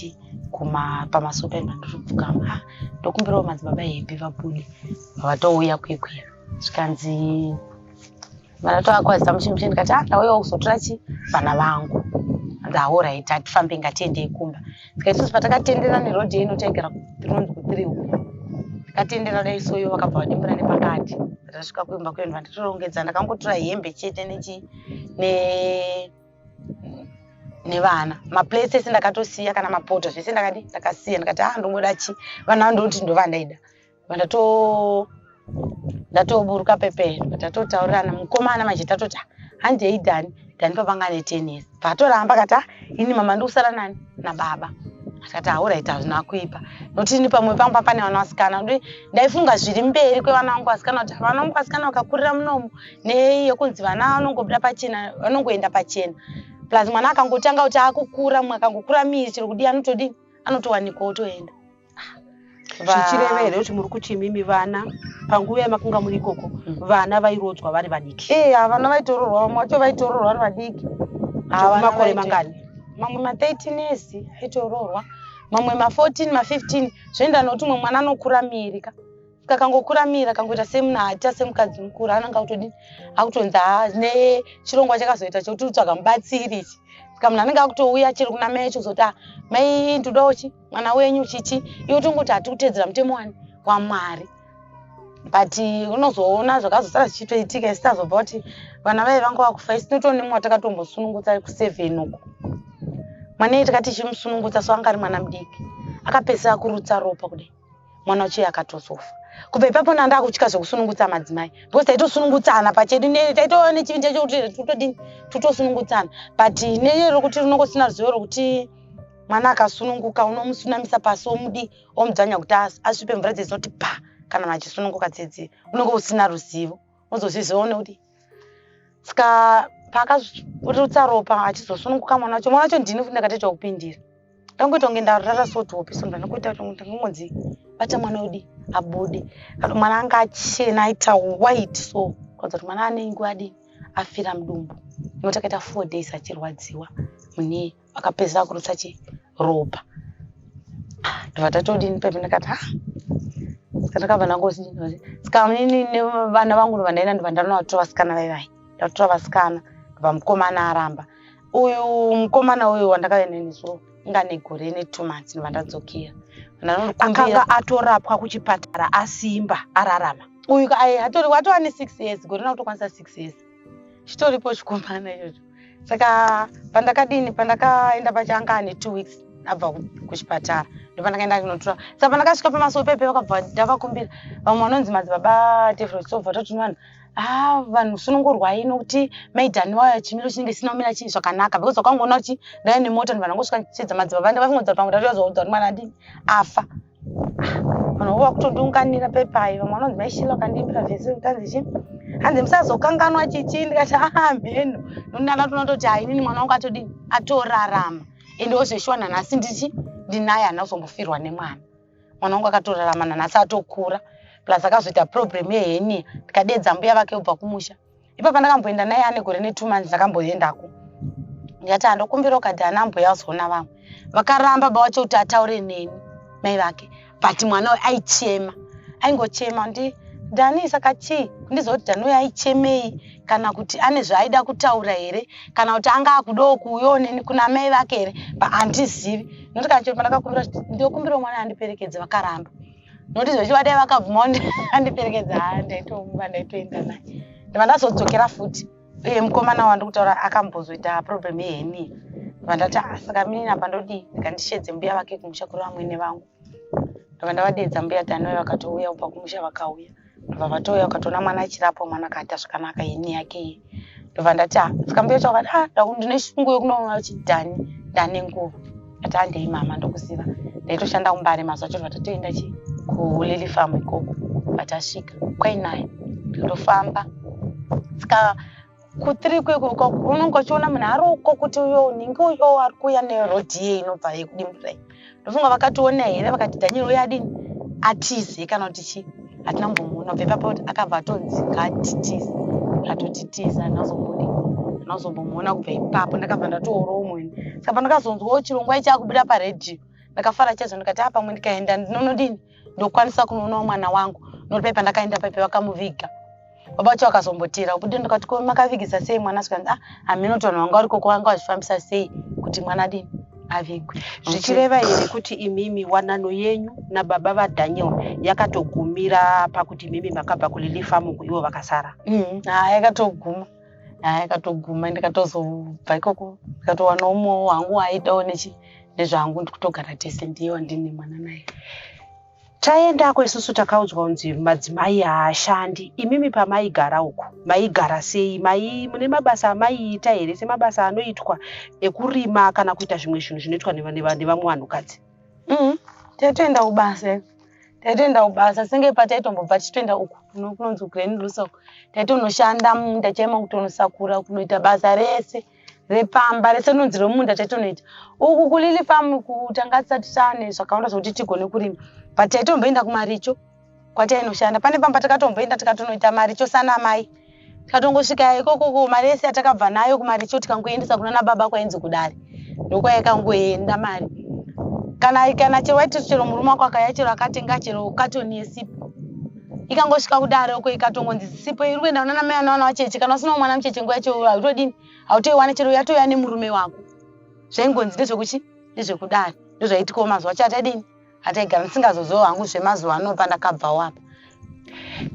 pamasopa pandotopfukama. Ndokumbirawo madzibaba hepi vabude. Vatouya kwekwe. Zvikanzi vandatoakwazisa muchimuchi ndikati ndauyawo kuzotora vana vangu. Alright, atifambe ngatiendei kumba. Isusu patakatendera nerodhi inotaigara kunonzi ku3 uko. Takatendera dai soyo vakabva vadimbura nepakati. Tasvika kuimba kwedu vandatorongedza ndakangotora hembe chete nevana. Maplates ese ndakatosiya kana mapoto zvese ndakasiya ndikati ndomoda vana ndoti ndovandaida. Ndatoburuka pepe ndatotaurana mukomana manje tatoti handei Dhani papangane tennis. Patoramba kati ini mama ndikusara nani nababa. Akati alright hazvina kuipa. Noti ni pamwe pangu pane vana vasikana. Ndaifunga zviri mberi kwevana vangu vasikana kuti vana vangu vasikana vakakurira munomu neyekunzi vana vanongobuda pachena vanongoenda pachena. Plus mwana akangotanga kuti akukura mumwe akangokura miri chiri kudi anotowanikwa otoenda. Zvichirevere kuti muri kuchimimi vana panguva yamakunga muri ikoko vana vairodzwa vari vadiki. Vana vaitororwa vamwe vacho vaitororwa vari vadiki. Makore mangani? Mamwe ma13 years aitororwa, mamwe ma14 ma15 zvoenda noti mumwe mwana anokura miri kakangokura miri akangoita semunhata semukadzi mukuru ananga akutonza nechirongwa chakazoita chokuti utsvaga mubatsiri ichi. Saka munhu anenge akutouya chiri kuna mai chozoti mai ndodawo mwana wenyu chichi iwe tongoti hatikutedzera mutemo waMwari. But unozoona zvakazosara zvichitoitika isitazobva kuti vana vai vanga vakufa. Isi notonemwe watakatombosungungutsa ku7 uko. Mwana takati chimusunungutsa so anga ari mwana mudiki. Akapesa kurutsa ropa kudai. Mwana uchi akatozofa. Kubva ipapo nanda kutya zvokusunungutsa madzimai. Because taitosunungutsana pachedu taitoone chipinja chokuti tutosunungutsana. But neyero kuti runongosina ruzivo rokuti mwana akasununguka unomusunamisa pasi omudzanya kuti asvipe mvura dzinoti pa kana machisununguka dzedzi. Unenge usina ruzivo. Unozozvizoone kuti saka pakarutsa ropa achizosununguka mwana wacho ndini futi ndakatoita kupindira. Tangoita kunge ndarara sotopi so ndanokuita kuti ngonzi bata mwana udi abude. Kana mwana anga achena aita white so kwanza kuti mwana anenge adi afira mudumbu. Notakaita 4 days achirwadziwa. Mune akapeza kurutsa ropa. Ndavatodini pepe ndakati ndakabva nangozi saka munini nevana vangu vandaenda ndovandanovatora vasikana vaivai. Ndatora vasikana kubva mukomana aramba. Uyu mukomana uyu wandakaenda nesu ngane gore ne2 months ndovandadzokera. Akanga atorapwa kuchipatara asimba ararama. Uyu watova ne6 years gore nakutokwanisa 6 years. Chitoripo chikomana ichocho. Saka pandakaenda pachanga ane 2 weeks abva kuchipatara. Ndopandakaenda kunotora. Saka pandakasvika pamaso pepe vakabva ndavakumbira. Vamwe vanonzi madzibaba Tefrosova toti vanhu vanhu sunungurwai nokuti maidhani wayo chimiro chinenge sina kumira chinhu zvakanaka because wakangoona kuti ndaya nemota vanhu vangosvika chedza madzibaba ndavafungodza pamwe ndatozoudza kuti mwana ndini afa. Vanhu vakutondiunganira pepai vamwe vanonzi maishila vakandiimbira vhesi utanzi hanzi musazokanganwa chichi ndikati mheno nonana tonatoti inini mwana wangu atodini atorarama ende wozveshuwa nanhasi ndinaye hana kuzombofirwa nemwana. Mwana wangu akatorarama nanhasi atokura. Plus akazoita problem yeheni tikadedza mbuya vake ubva kumusha. Ipa pandakamboenda naye ane gore ne2 months ndakamboendako. Ndikati ndokumbira ukati ana mbuya azona vamwe. Vakaramba bawacho kuti ataure neni mai vake. But mwana aichema. Aingochema Dhani saka ndizoti Dhani uyu aichemei kana kuti ane zvaida kutaura here kana kuti anga akudawo kuuyawo neni kuna mai vake here handizivi. Noti kana chero pandakakumbira ndokumbira mwana andiperekedze vakaramba. Noti zvechiva dai vakabvuma andiperekedza ndaitoenda naye. Ndazodzokera futi. Uye mukomana wandiri kutaura akambozoita problem yeheni. Vandati saka mini apa ndodi ndikandishedze mbuya vake kumusha kuri vamwene vangu. Ndavadedza mbuya Dhani vakatouya ubva kumusha vakauya. Ndobva vatouya vakatoona mwana achirapo mwana akaita zvakanaka heni yake. Ndobva ndati saka mbuya vakati ndine shungu yokunoona kuti Dhani nguva. Ati handei mama ndokuziva. Ndaitoshanda kumbare mazuva acho vatatoenda kulili farm ikoko. Vatasvika kwainaye ndotofamba. Saka ku3 kweko unonga uchiona munhu ariko kuti uyo ningi uyo ari kuuya nerodhi ye inobva yekudimbura. Ndofunga vakationa here vakati Dhani uyo adini atize kana kuti hatina mbomuona. Bva ipapo akabva atonzi ngatitize. Atotitiza nazombodi. ndinozombomuona kubva ipapo ndakabva ndatooro umweni. Saka pandakazonzwawo chirongwa chakubuda paredhiyo ndakafara chaizvo ndikati pamwe ndikaenda ndinonodini ndokwanisa kunoonawo mwana wangu. Ndopai pandakaenda paipa vakamuviga. Baba vacho vakazombotera ubude ndikati ko makavigisa sei mwana sikanzi haminotonwa wanga uri koko wanga wazvifambisa sei kuti mwana dini avigwe. Zvichireva here kuti imimi wanano yenyu nababa vaDaniel yakatogumira pakuti imimi makabva kulili famu ivo vakasara? Yakatoguma. Yakatoguma ndikatozobva ikoko ndikatowana umwe wangu aidawo nezvangu ndikutogara tese ndiye wandine mwana naye. Taendako isusu takaudzwa kunzi madzimai haashandi. Imimi pamaigara uko maigara sei? Mune mabasa amaiita here semabasa anoitwa ekurima kana kuita zvimwe zvinhu zvinoitwa nevamwe vanhukadzi? Taitoenda ubasa senge pataiitombobva tichitoenda uko kunonzi Grand Lusa uko taitonoshanda munda chaima kutonosakura kunoita basa rese repamba rese nonzi romunda taitonoita uku kulili famu kutanga tisati tane zvakawanda zvokuti tigone kurima. But taitomboenda kumaricho kwatainoshanda pane pamba takatomboenda tikatonoita maricho sana mai tikatongosvika ikoko mari yese yatakabva nayo kumaricho tikangoendesa kuna nababa kwainzi kudare ndokwayakangoenda mari kana chero waiti chero murume wako akaya chero akatenga chero katoni yesipo ikangosvika kudare uko ikatongonzi sipo iri kuenda kuna mai ana wacheche kana usina mwana mucheche nguva yacho hautodini hautoiwana chero yatoya nemurume wako zvaingonzi ndezvekuchi ndezvekudare ndozvaitikawo mazuva chatadini hataigara ndisingazoziva hangu zvemazuva ano pandakabvawo apa.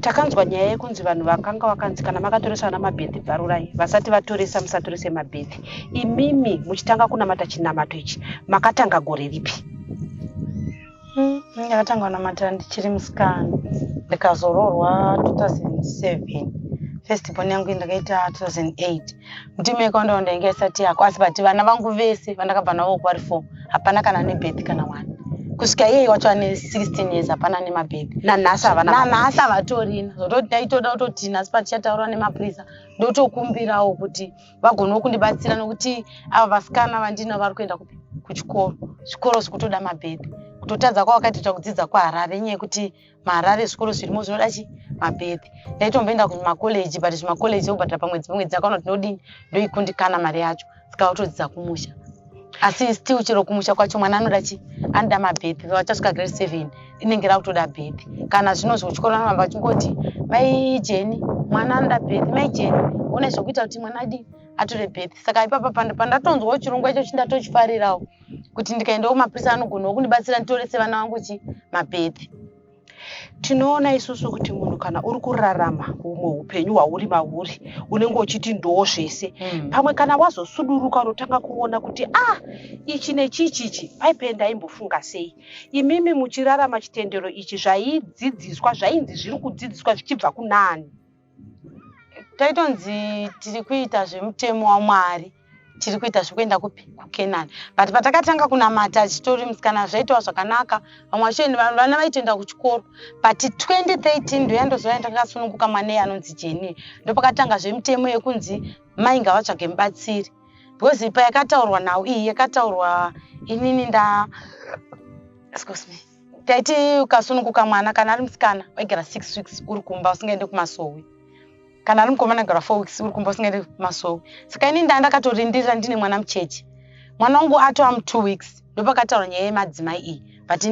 Takanzwa nyaya yekunzi vanhu vakanga vakanzi kana makatoresa vana mabhedhi bvarurai vasati vatoresa musatorese mabhedhi. Imimi muchitanga kunamata chinamato ichi makatanga gore ripi? Ndakatanga kunamata ndichiri musikana ndikazoroorwa 2007. Festival yangu ndakaita 2008. Mutime kwanda ndainge isati yako asi bati vana vangu vese vandakabva navo kwari 4 hapana kana nebhedhi kana mwana. Kusvika iye wacho ane 16 years hapana nemabhedhi. Nanhasi havatorina zvototi taitoda kutoti nhasi patichataura nemapurisa ndotokumbirawo kuti vagonewo kundibatsira nokuti ava vasikana vandina vari kuenda kuchikoro zvikoro zvikutoda mabhedhi kutotadza kwavakaitoita kudzidza kwaHarare nyaya yekuti maHarare zvikoro zvirimo zvinoda mabhedhi. Ndaitomboenda kumakoleji but zvimakoleji obhadhara pamwedzi akaona kuti ndodini ndoikundikana mari yacho saka watodzidza kumusha. Asi still chero kumusha kwacho mwana anoda anoda mabhedhi. Vachasvika grade 7 inenge rakutoda bhedhi. Kana zvino zvochikoro vanhu vachingoti mai Jeni mwana anoda bhedhi, mai Jeni one zvokuita kuti mwana adini atore bhedhi. Saka ipapa pandatonzwawo chirongwa icho chindatochifarirawo kuti ndikaendawo kumapurisa anogonawo kundibatsira nditorese vana vangu mabhedhi. Tinoona isusu kuti munhu kana uri kurarama umwe upenyu hwauri mauri unenge uchiti ndoo zvese pamwe kana wazosuduruka unotanga kuona kuti ichi nechichichi paipe ndaimbofunga sei. Imimi muchirarama chitendero ichi zvaidzidziswa zvainzi zviri kudzidziswa zvichibva kunani? Taitonzi tiri kuita zvemutemo waMwari tiri kuita zvekuenda kuKenani. But patakatanga kunamata chitori musikana zvaitawo zvakanaka vamwe vacho vana vaitoenda kuchikoro. But 2013 ndoyandozova ndakasununguka mwana anonzi Jeni ndopakatanga zvemutemo yekunzi mai ngavatsvage mubatsiri because ipa yakataurwa nawo iyi yakataurwa inini taiti ukasununguka mwana kana ari musikana waigara 6 weeks uri kumba usingaende kumasowe kana ari mukomana agara 4 weeks uri kumba usingaende kumasowe. Saka ini ndandakatorindirira ndine mwana mucheche mwana wangu atova 2 weeks ndopakataurwa nyaya yemadzimai iyi but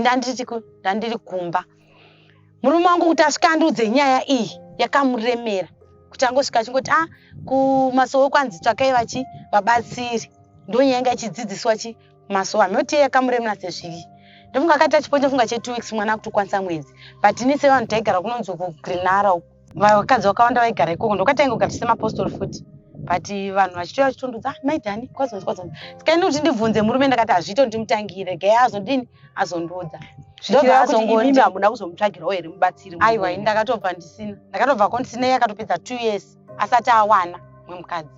ndandiri kumba. Murume wangu kuti asvika andiudze nyaya iyi yakamuremera kuti angosvika achingoti kumasowe kwanzi tsvakai vabatsiri ndonyaya yanga ichidzidziswa kumasowe aminoti yakamuremera sezviri ndofunga akati achiponja funga che 2 weeks mwana kutokwanisa mwedzi. But ini sevanhu taigara kunonzi kuGrenara vakadzi vakawanda vaigara ikoko ndokatainga kugara semapostori futi but vanhu vachitoya vachitondudza maidhani kwazonzi saka ini kuti ndibvunze murume ndakati hazviito ndimutangire gai azodini azondiudza imimi hamuna kuzomutsvagirawo here mubatsiri? Aiwa ini ndakatobvako ndisina iye akatopedza 2 years asati awana mumwe mukadzi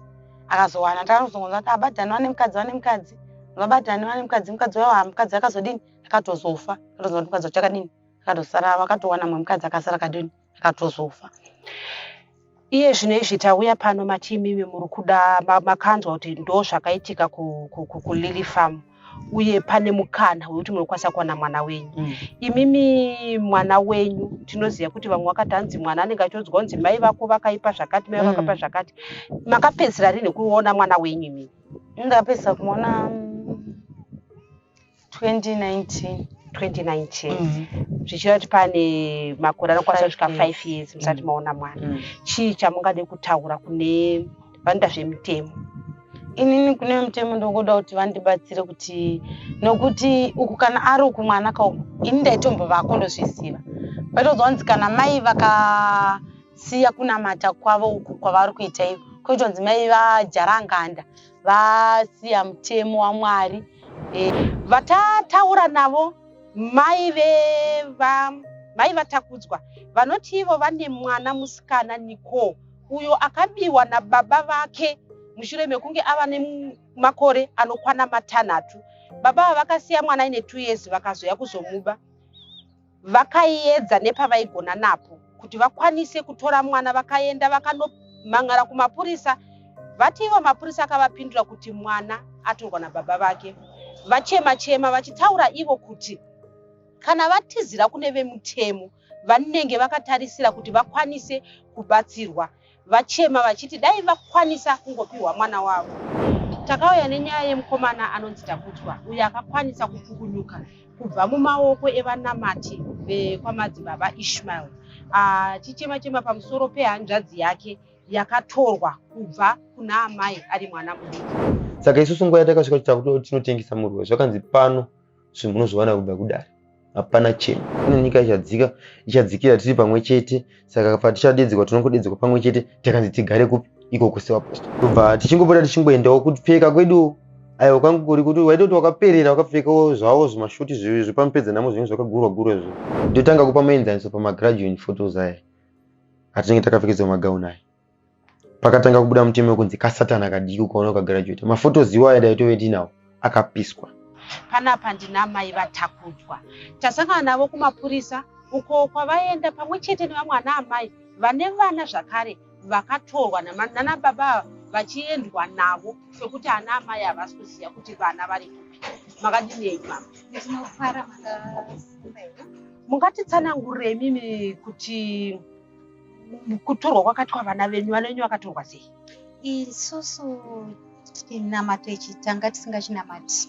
akazowana ndakazongonza kuti abadhani vane mukadzi vabadhani vane mukadzi wayo mukadzi akazodini akatozofa akatozonga kuti mukadzi wacho akadini akatosara vakatowana mumwe mukadzi akasara kadini akatozofa. Iye zvino izvi tauya pano mati imimi muri kuda makanzwa kuti ndo zvakaitika kulili famu uye pane mukana wekuti munokwanisa kuwana mwana wenyu. Imimi mwana wenyu tinoziva kuti vamwe vakatanzi mwana anenge achodzwa kunzi mai vako vakaipa zvakati, mai vakapa zvakati. Makapedzera rini kuona mwana wenyu imimi? Ndakapedza kumuona 2019. Zvichira kuti pane makore anokwanisa kusvika 5 years musati maona mwana. Chii chamungade kutaura kune vanoita zvemutemo? Inini kune mutemo ndogoda kuti vandibatsire kuti nokuti uku kana ari uku mwana kauku ini ndaitombo vako ndozviziva. Vaitodzonzi kana mai vakasiya kunamata kwavo uku kwavari kuita iyo koitonzi mai vajaranganda vasiya mutemo waMwari. Vatataura navo mai vatakudzwa vanoti ivo vane mwana musikana Niko uyo akabiwa nababa vake mushure mekunge ava nemakore anokwana 6. Baba vakasiya mwana ine 2 years vakazoya kuzomuba. Vakaiedza nepavaigona napo kuti vakwanise kutora mwana, vakaenda vakanomangara kumapurisa. Vati ivo mapurisa akavapindura kuti mwana atorwa nababa vake. Vachema vachitaura ivo kuti kana vatizira kune vemutemo vanenge vakatarisira kuti vakwanise kubatsirwa. Vachema vachiti dai vakwanisa kungopiwa mwana wavo. Takauya nenyaya yemukomana anonzi Takudzwa uyo akakwanisa kupukunyuka kubva mumaoko evanamati kwaMadzibaba Ishmael. Chichema pamusoro pehanzvadzi yake yakatorwa kubva kuna amai ari mwana mudiki. Saka isusu nguva yatakasvika kuti tinotengesa murwe zvakanzi pano zvinhu munozviwana kubva kudare. Hapana chema. Kune nyika ichadzikira tiri pamwe chete. Saka kafa tichadedzerwa tinongodedzerwa pamwe chete takanzi tigare kupi ikoko sevapostori. Kubva tichingopota tichingoendawo kupfeka kwedu aiwa kwangu kuri kuti waitoti wakaperera wakapfekawo zvavo zvimashuti zvepamupedza namo zvinenge zvakagurwa izvo. Ndotanga kupa maenzaniso pamagraduate photos aya atinenge takapfekedzwa magauni aya. Pakatanga kubuda mutemo wekunzi kasatana kadiki ukaona ukagraduate. Mafotos iwayo daitove tinawo akapiswa. Panapa ndina mai vatakudzwa. Tasangana navo kumapurisa uko kwavaenda pamwe chete nevamwe ana amai vane vana zvakare vakatorwa nababa vachiendwa navo sekuti ana amai havasi kuziva kuti vana vari kupi. Makadinei mama? Ndinofara mungatitsanangurire mimi kuti kutorwa kwakaitwa vana venyu vakatorwa sei? Isusu tinamato ichitanga tisingachinamati.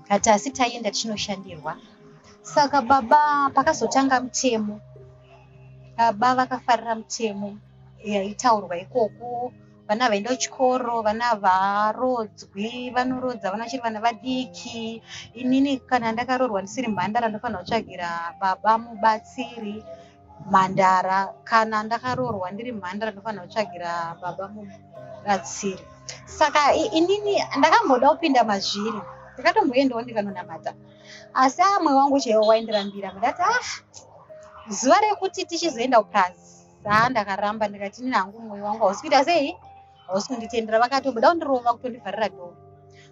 Kati asi taienda tichinoshandirwa. Saka baba pakazotanga mutemo. Baba vakafarira mutemo yaitaurwa ikoko. Vana vaenda kuchikoro, vana varodzwi, vanorodza vana vachiri vana vadiki. Inini kana ndakaroorwa ndisiri mhandara ndofanira kutsvagira baba mubatsiri. Mhandara kana ndakaroorwa ndiri mhandara ndofanira kutsvagira baba mubatsiri. Saka inini ndakamboda kupinda mazviri. Ndakatomboendawo ndikanonamata. Asi mwe wangu chaiwo waindirambira. Ndati zuva rekuti tichizoenda kukazi. Ndakaramba ndikati nini hangu mwoyo wangu hausi kuita sei? Hausi kunditendera. Vakatomboda kundirova kutondivharira dhoo.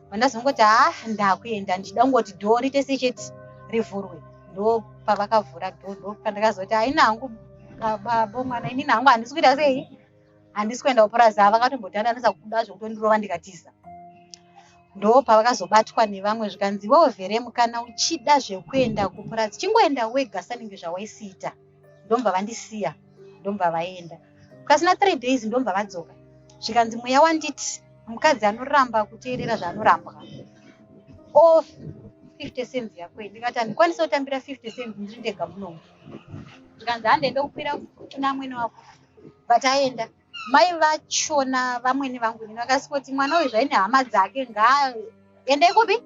Vandazongoti ndakuenda ndichida kungoti dhoo riite secheti rivhurwe. Ndo pavakavhura dhoo ndo pandakazoti haina hangu baba mwana inini hangu handisi kuita sei? Handisi kuenda kupurazi. Vakatombodhandanisa kuda zvokutondirova ndikatiza. Ndo pavakazobatwa nevamwe zvikanzi iwewe vheremu kana uchida zvekuenda kupurazi chingoenda wega sanenge zvawaisiita. Ndomva vandisiya. Ndomva vaenda. Pasina 3 days ndomva vadzoka. Zvikanzi mweya wanditi mukadzi anoramba kuteerera zvaanorambwa. 50 cents yako. Ndikati handikwanisa kutambira 50 cents ndiri ndega munomu. Zvikanzi handiende kukwira kuna mwene wako. Vataenda. Mai vachona vamweni vangu vakasipoti mwana uyu zvaine hama dzake ngaende kupi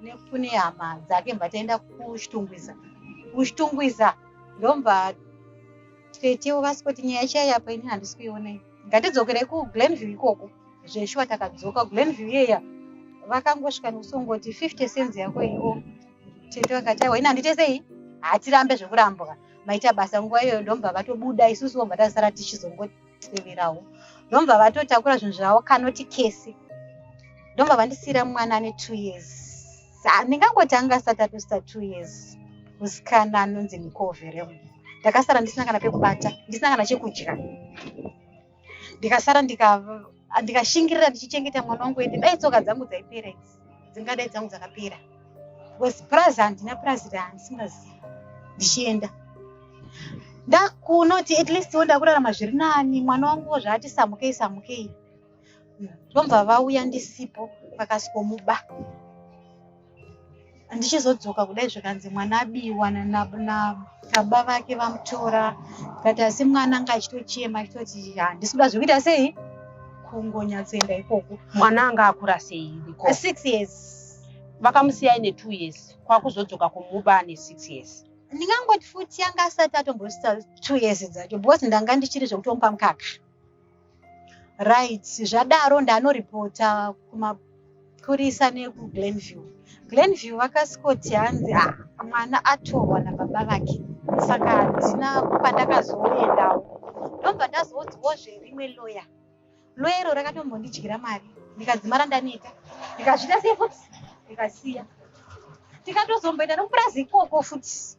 nekune hama dzake mbataenda kuchitungwiza ndomva tetewo vasipoti nyaya chaiya apa ini handisi kuiona ngatidzokerei kuGlenview ikoko zveshuwa takadzoka Glenview yeya vakangosvika nekusongoti 50 cents yako iwo tete vakati aiwa ini handite sei hatirambe zvekurambwa maita basa nguva iyoyo ndomva vatobuda isusuwo mbatasara tichizongoteverawo ndomva vatotakura zvinhu zvavo kanoti kesi ndomva vandisira mwana ane 2 years ndingangotanga satatosta 2 years musikana anonzi Nikoveremu ndakasara ndisina kana pekubata ndisina kana chekudya ndikasara ndikashingirira ndichichengeta mwana wangu ende dai tsoka dzangu dzaipera idzi dzingadai dzangu dzakapera was praza handina prazira handisingazivi ndichienda ndakunoti at least onda kurarama zviri nani mwana wangu zvaati samukei ndobva vauya ndisipo vakasikomuba ndichizodzoka kudai zvikanzi mwana abiwa nababa vake vamutora kati asi mwana anga achitochema achitoti handisi kuda zvekuita sei kungonyatsoenda ikoko. Mwana anga akura sei iko? 6 years. Vakamusiya ine 2 years. Kwakuzodzoka kumuba ane 6 years. Ndingangoti futi anga asati atombosita 2 years dzacho because ndanga ndichiri zvekutomupa mukaka. Right, zvadaro ndanoripota kumapurisa nekuGlenview. Glenview vakasikoti hanzi mwana atorwa nababa vake. Saka handina pandakazoendawo. Ndobva ndazodzwo zverimwe lawyer. Lawyer rakatombondidyira mari. Ndikadzimara ndaneta. Ndikazvita sei futi? Ndikasiya. Tikatozomboenda nomupurazi ikoko futi.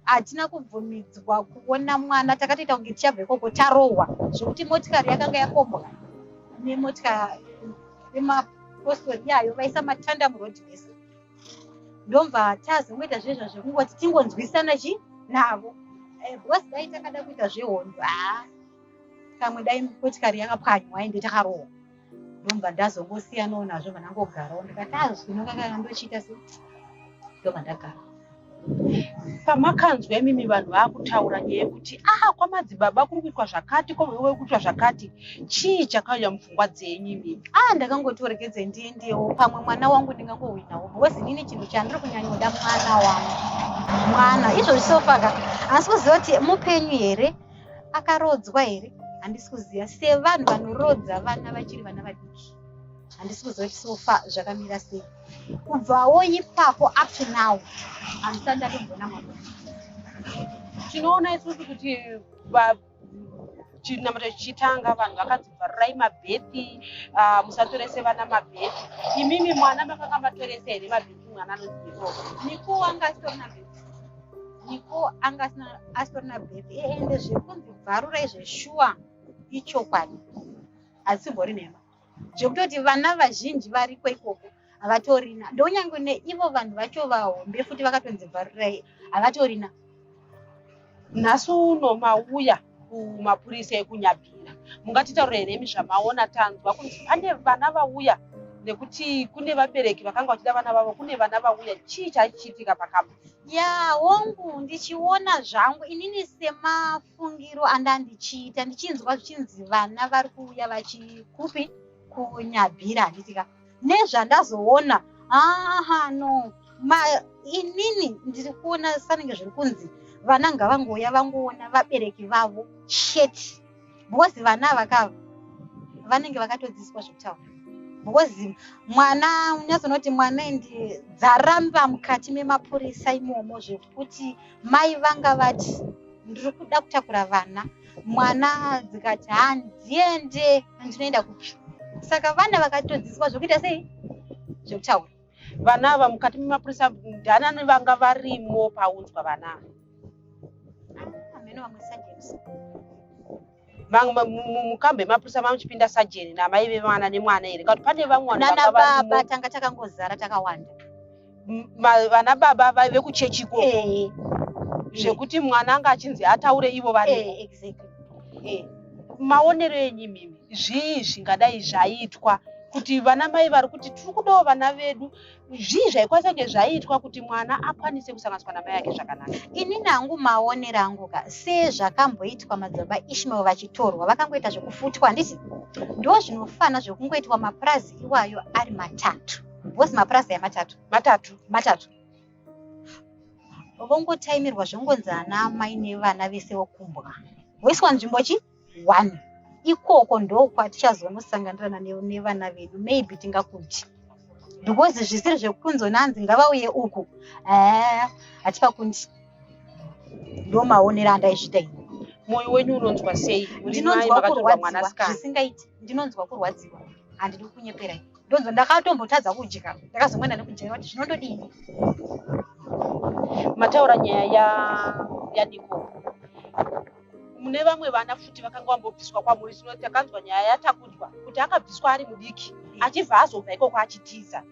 Hatina kubvumidzwa kuona mwana takatoita kunge tichabva ikoko tarohwa zvekuti motikari yakanga yakombwa nemotikari yemapostori yayo vaisa matanda murodhibhesi. Ndomva tazongoita zvezvo zvekungoti tingonzwisana navo because dai takada kuita zvehondo kamwe dai motikari yakapwanywa ende takarohwa. Ndomva ndazongosiyanawo nazvo vanangogarawo ndikati zvinokanga ndochiita sei ndobva ndagara. Pamakanzwa imimi vanhu vakutaura nyaya yekuti kwaMadzibaba kuri kuitwa zvakati kwamwe kuitwa zvakati chii chakauya mupfungwa dzenyu imimi? Ndakangoti orekedze ndiendewo pamwe mwana wangu ndingangowinawo because inini chinhu chandiri kunyanyoda mwana wangu mwana izvozvi sofaka handisi kuziva kuti mupenyu here akarodzwa here handisi kuziva sevanhu vanorodza vana vachiri vana vadiki handisi kuziva kuti sofa zvakamira sei kubvawo ipapo up to now handisati ndatombona mwana. Tinoona isusu kuti chinamato chichitanga vanhu vakadzibvarirai mabhethi musatorese vana mabhethi. Imimi mwana makanga matorese here mabhethi mwana anodiko? Niko anga asitorina bhethi. Niko anga asitorina bhethi ende zvekunzi bvarurai zveshuwa ichokwadi hasimbori nhema zvekutoti vana vazhinji variko ikoko havatorina ndonyange neivo vanhu vacho vahombe futi vakatonzi bvarurai havatorina. Nhasi uno mauya kumapurisa ekuNyabira mungatitaurira here imi zvamaona tanzwa kunzi pane vana vauya nekuti kune vabereki vakanga vachida vana vavo kune vana vauya chii chachiitika pakapo? Hongu ndichiona zvangu inini semafungiro andandichiita ndichinzwa zvichinzi vana vari kuuya vachikupi kuNyabira handitika nezvandazoona no inini ndiri kuona sanenge zviri kunzi vana ngavangouya vangoona vabereki vavo chete because vana vakava vanenge vakatodzidziswa zvekutaura because mwana unyazonoti mwana endi dzaramba mukati memapurisa imomo zvekuti mai vanga vati ndiri kuda kutakura vana mwana dzikati handiende ndinoenda kupi saka vana vakatodzidziswa zvekuita sei zvekutaura. Vana ava mukati memapurisa ndanani vanga varimo paunzwa vana ameno vamwe sajeni mukambe mapurisa mamuchipinda sajeni namai vevana nemwana here kuti pane vamwe nana baba tanga takangozara takawanda vana baba vekuchechi ikoko zvekuti mwana anga achinzi ataure ivo vari exactly. Maonero enyu mimi zvii zvingadai zvaitwa kuti vana mai vari kuti tiri kudawo vana vedu zvii zvaikwanisa kunge zvaitwa kuti mwana akwanise kusanganiswa namai ake zvakanaka? Inini hangu maonero angu sezvakamboitwa madzibaba Ishmael vachitorwa vakangoita zvekufutwa handiti ndo zvinofana zvekungoitwa mapurazi iwayo ari matatu because mapurazi matatu vongotaimirwa zvongonzi ana mai nevana vese vokumbwa voiswa nzvimbo 1 ikoko ndo kwatichazonosanganirana nevana vedu maybe tingakuti because zvisiri zvekunzonanzi ngavauye uku hatipakundi ndo maonero andaizvita ini. Mwoyo wenyu unonzwa sei? Ndinonzwa kurwadziwa zvisingaiti ndinonzwa kurwadziwa handidi kunyepera ndonzwa ndakatombotadza kudya ndakazomwena nekudya kuti zvinondodini. Mataura nyaya yadiko mune vamwe vana futi vakanga vambobviswa kwamuri sino takanzwa nyaya yatakudzwa kuti akabviswa ari mudiki achibva azobva ikoko achitiza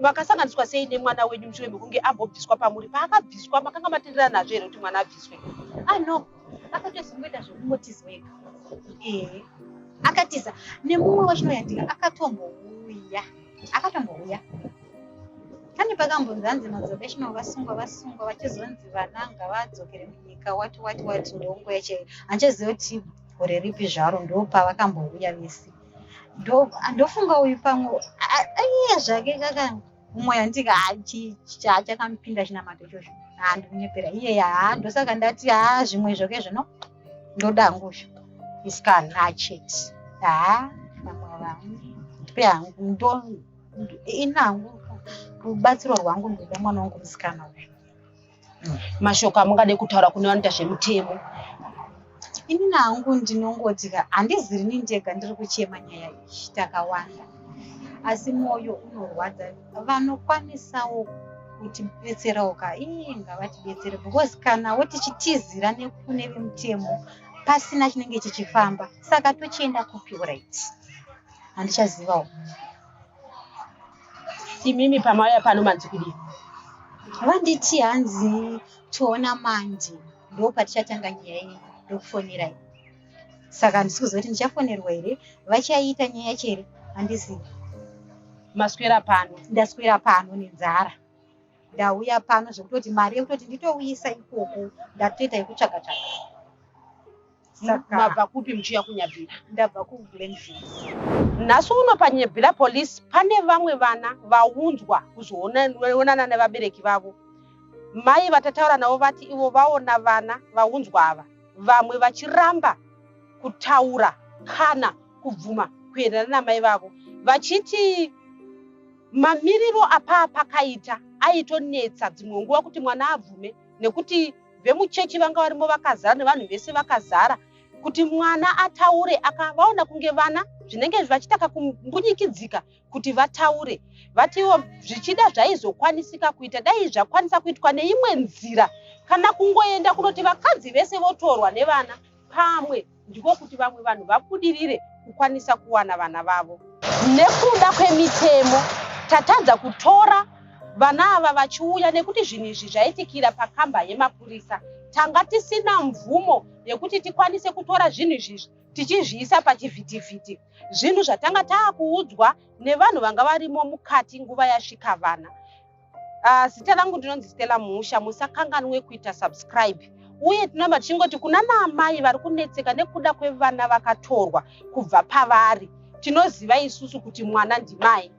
makasanganiswa sei nemwana wenyu mushure mekunge ambobviswa pamuri? Paakabviswa makanga matenderana nazvo here kuti mwana abviswe? No, akatozongoita zvekungotizwa ega. Akatiza nemumwe wachinoyandika akatombouya. Kane pakambonzanzi madzoka Ishmael vasungwa vachizonzi vana ngavadzokere munyika wati ndongo yache anchaziva kuti gore ripi zvaro ndopavakambouya vese. Ndofunga uyu pamwe aiye zvake kaka mumwe yandika chakamupinda chinamato ichocho ndikunyepera iye ndosaka ndati zvimwe zvoke zvino ndoda nguzvo isikana chete pe hangu inangu rubatsiro rwangu ndoda mwana wangu musikana uyu. Mashoko amungade kutaura kune vanoita zvemutemo? Ini nangu ndinongoti handizirini ndega ndiri kuchema nyaya iyi takawanda, asi mwoyo unorwadza. Vanokwanisawo kutibetserawo ngavatibetsere because kana tichitizira nekune vemutemo pasina chinenge chichifamba, saka tochienda kupi right? Handichazivawo. Imimi pamauya pano manzi kudii? Vanditi hanzi toona mandi ndopatichatanga nyaya iyi ndokufonirai. Saka handisi kuziva kuti ndichafonerwa here, vachaita nyaya yacho here, handizivi. Maswera pano? Ndaswera pano nenzara. Ndauya pano zvekutoti mari yekutoti nditouyisa ikoko ndatoita yekutsvaga-tsvaga. Mabva kupi muchiuya kuNyabira? Ndabva kuGlenfield. Nhasi uno paNyabira Police pane vamwe vana vaunzwa kuzoonana nevabereki vavo. Mai vatataura navo vati ivo vaona vana vaunzwa ava vamwe vachiramba kutaura kana kubvuma kuenderana namai vavo, vachiti mamiriro apapa kaita aitonetsa dzimwe nguva kuti mwana abvume, nekuti vemuchechi vanga varimo vakazara nevanhu vese vakazara, kuti mwana ataure akavaona kunge vana zvinenge vachitaka kumbunyikidzika kuti vataure. Vatiwo zvichida zvaizokwanisika kuita dai zvakwanisa kuitwa neimwe nzira, kana kungoenda kunoti vakadzi vese votorwa nevana pamwe, ndiko kuti vamwe vanhu vabudirire kukwanisa kuwana vana vavo. Nekuda kwemitemo tatadza kutora vana ava vachiuya, nekuti zvinhu izvi zvaitikira pakamba yemapurisa. Tanga tisina mvumo yekuti tikwanise kutora zvinhu izvi tichizviisa pachivhitivhiti, zvinhu zvatanga taakuudzwa nevanhu vanga varimo mukati nguva yasvika vana. Zita rangu ndinonzi Stella Musha. Musakanganwe kuita subscribe, uye tinobva tichingoti kuna namai vari kunetseka nekuda kwevana vakatorwa kubva pavari. Tinoziva isusu kuti mwana ndimai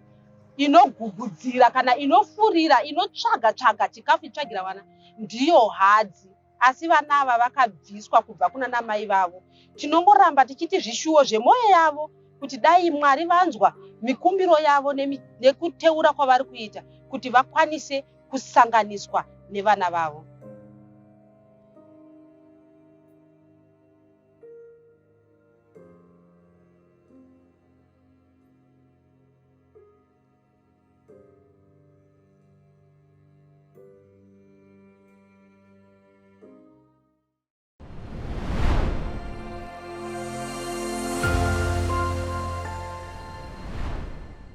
inogugudzira kana inofurira, inotsvaga-tsvaga chikafu itsvagira vana ndiyo hadzi, asi vana ava vakabviswa kubva kuna namai vavo. Tinongoramba tichiti zvishuwo zvemwoyo yavo kuti dai Mwari vanzwa mikumbiro yavo nekuteura kwavari kuita kuti vakwanise kusanganiswa nevana vavo.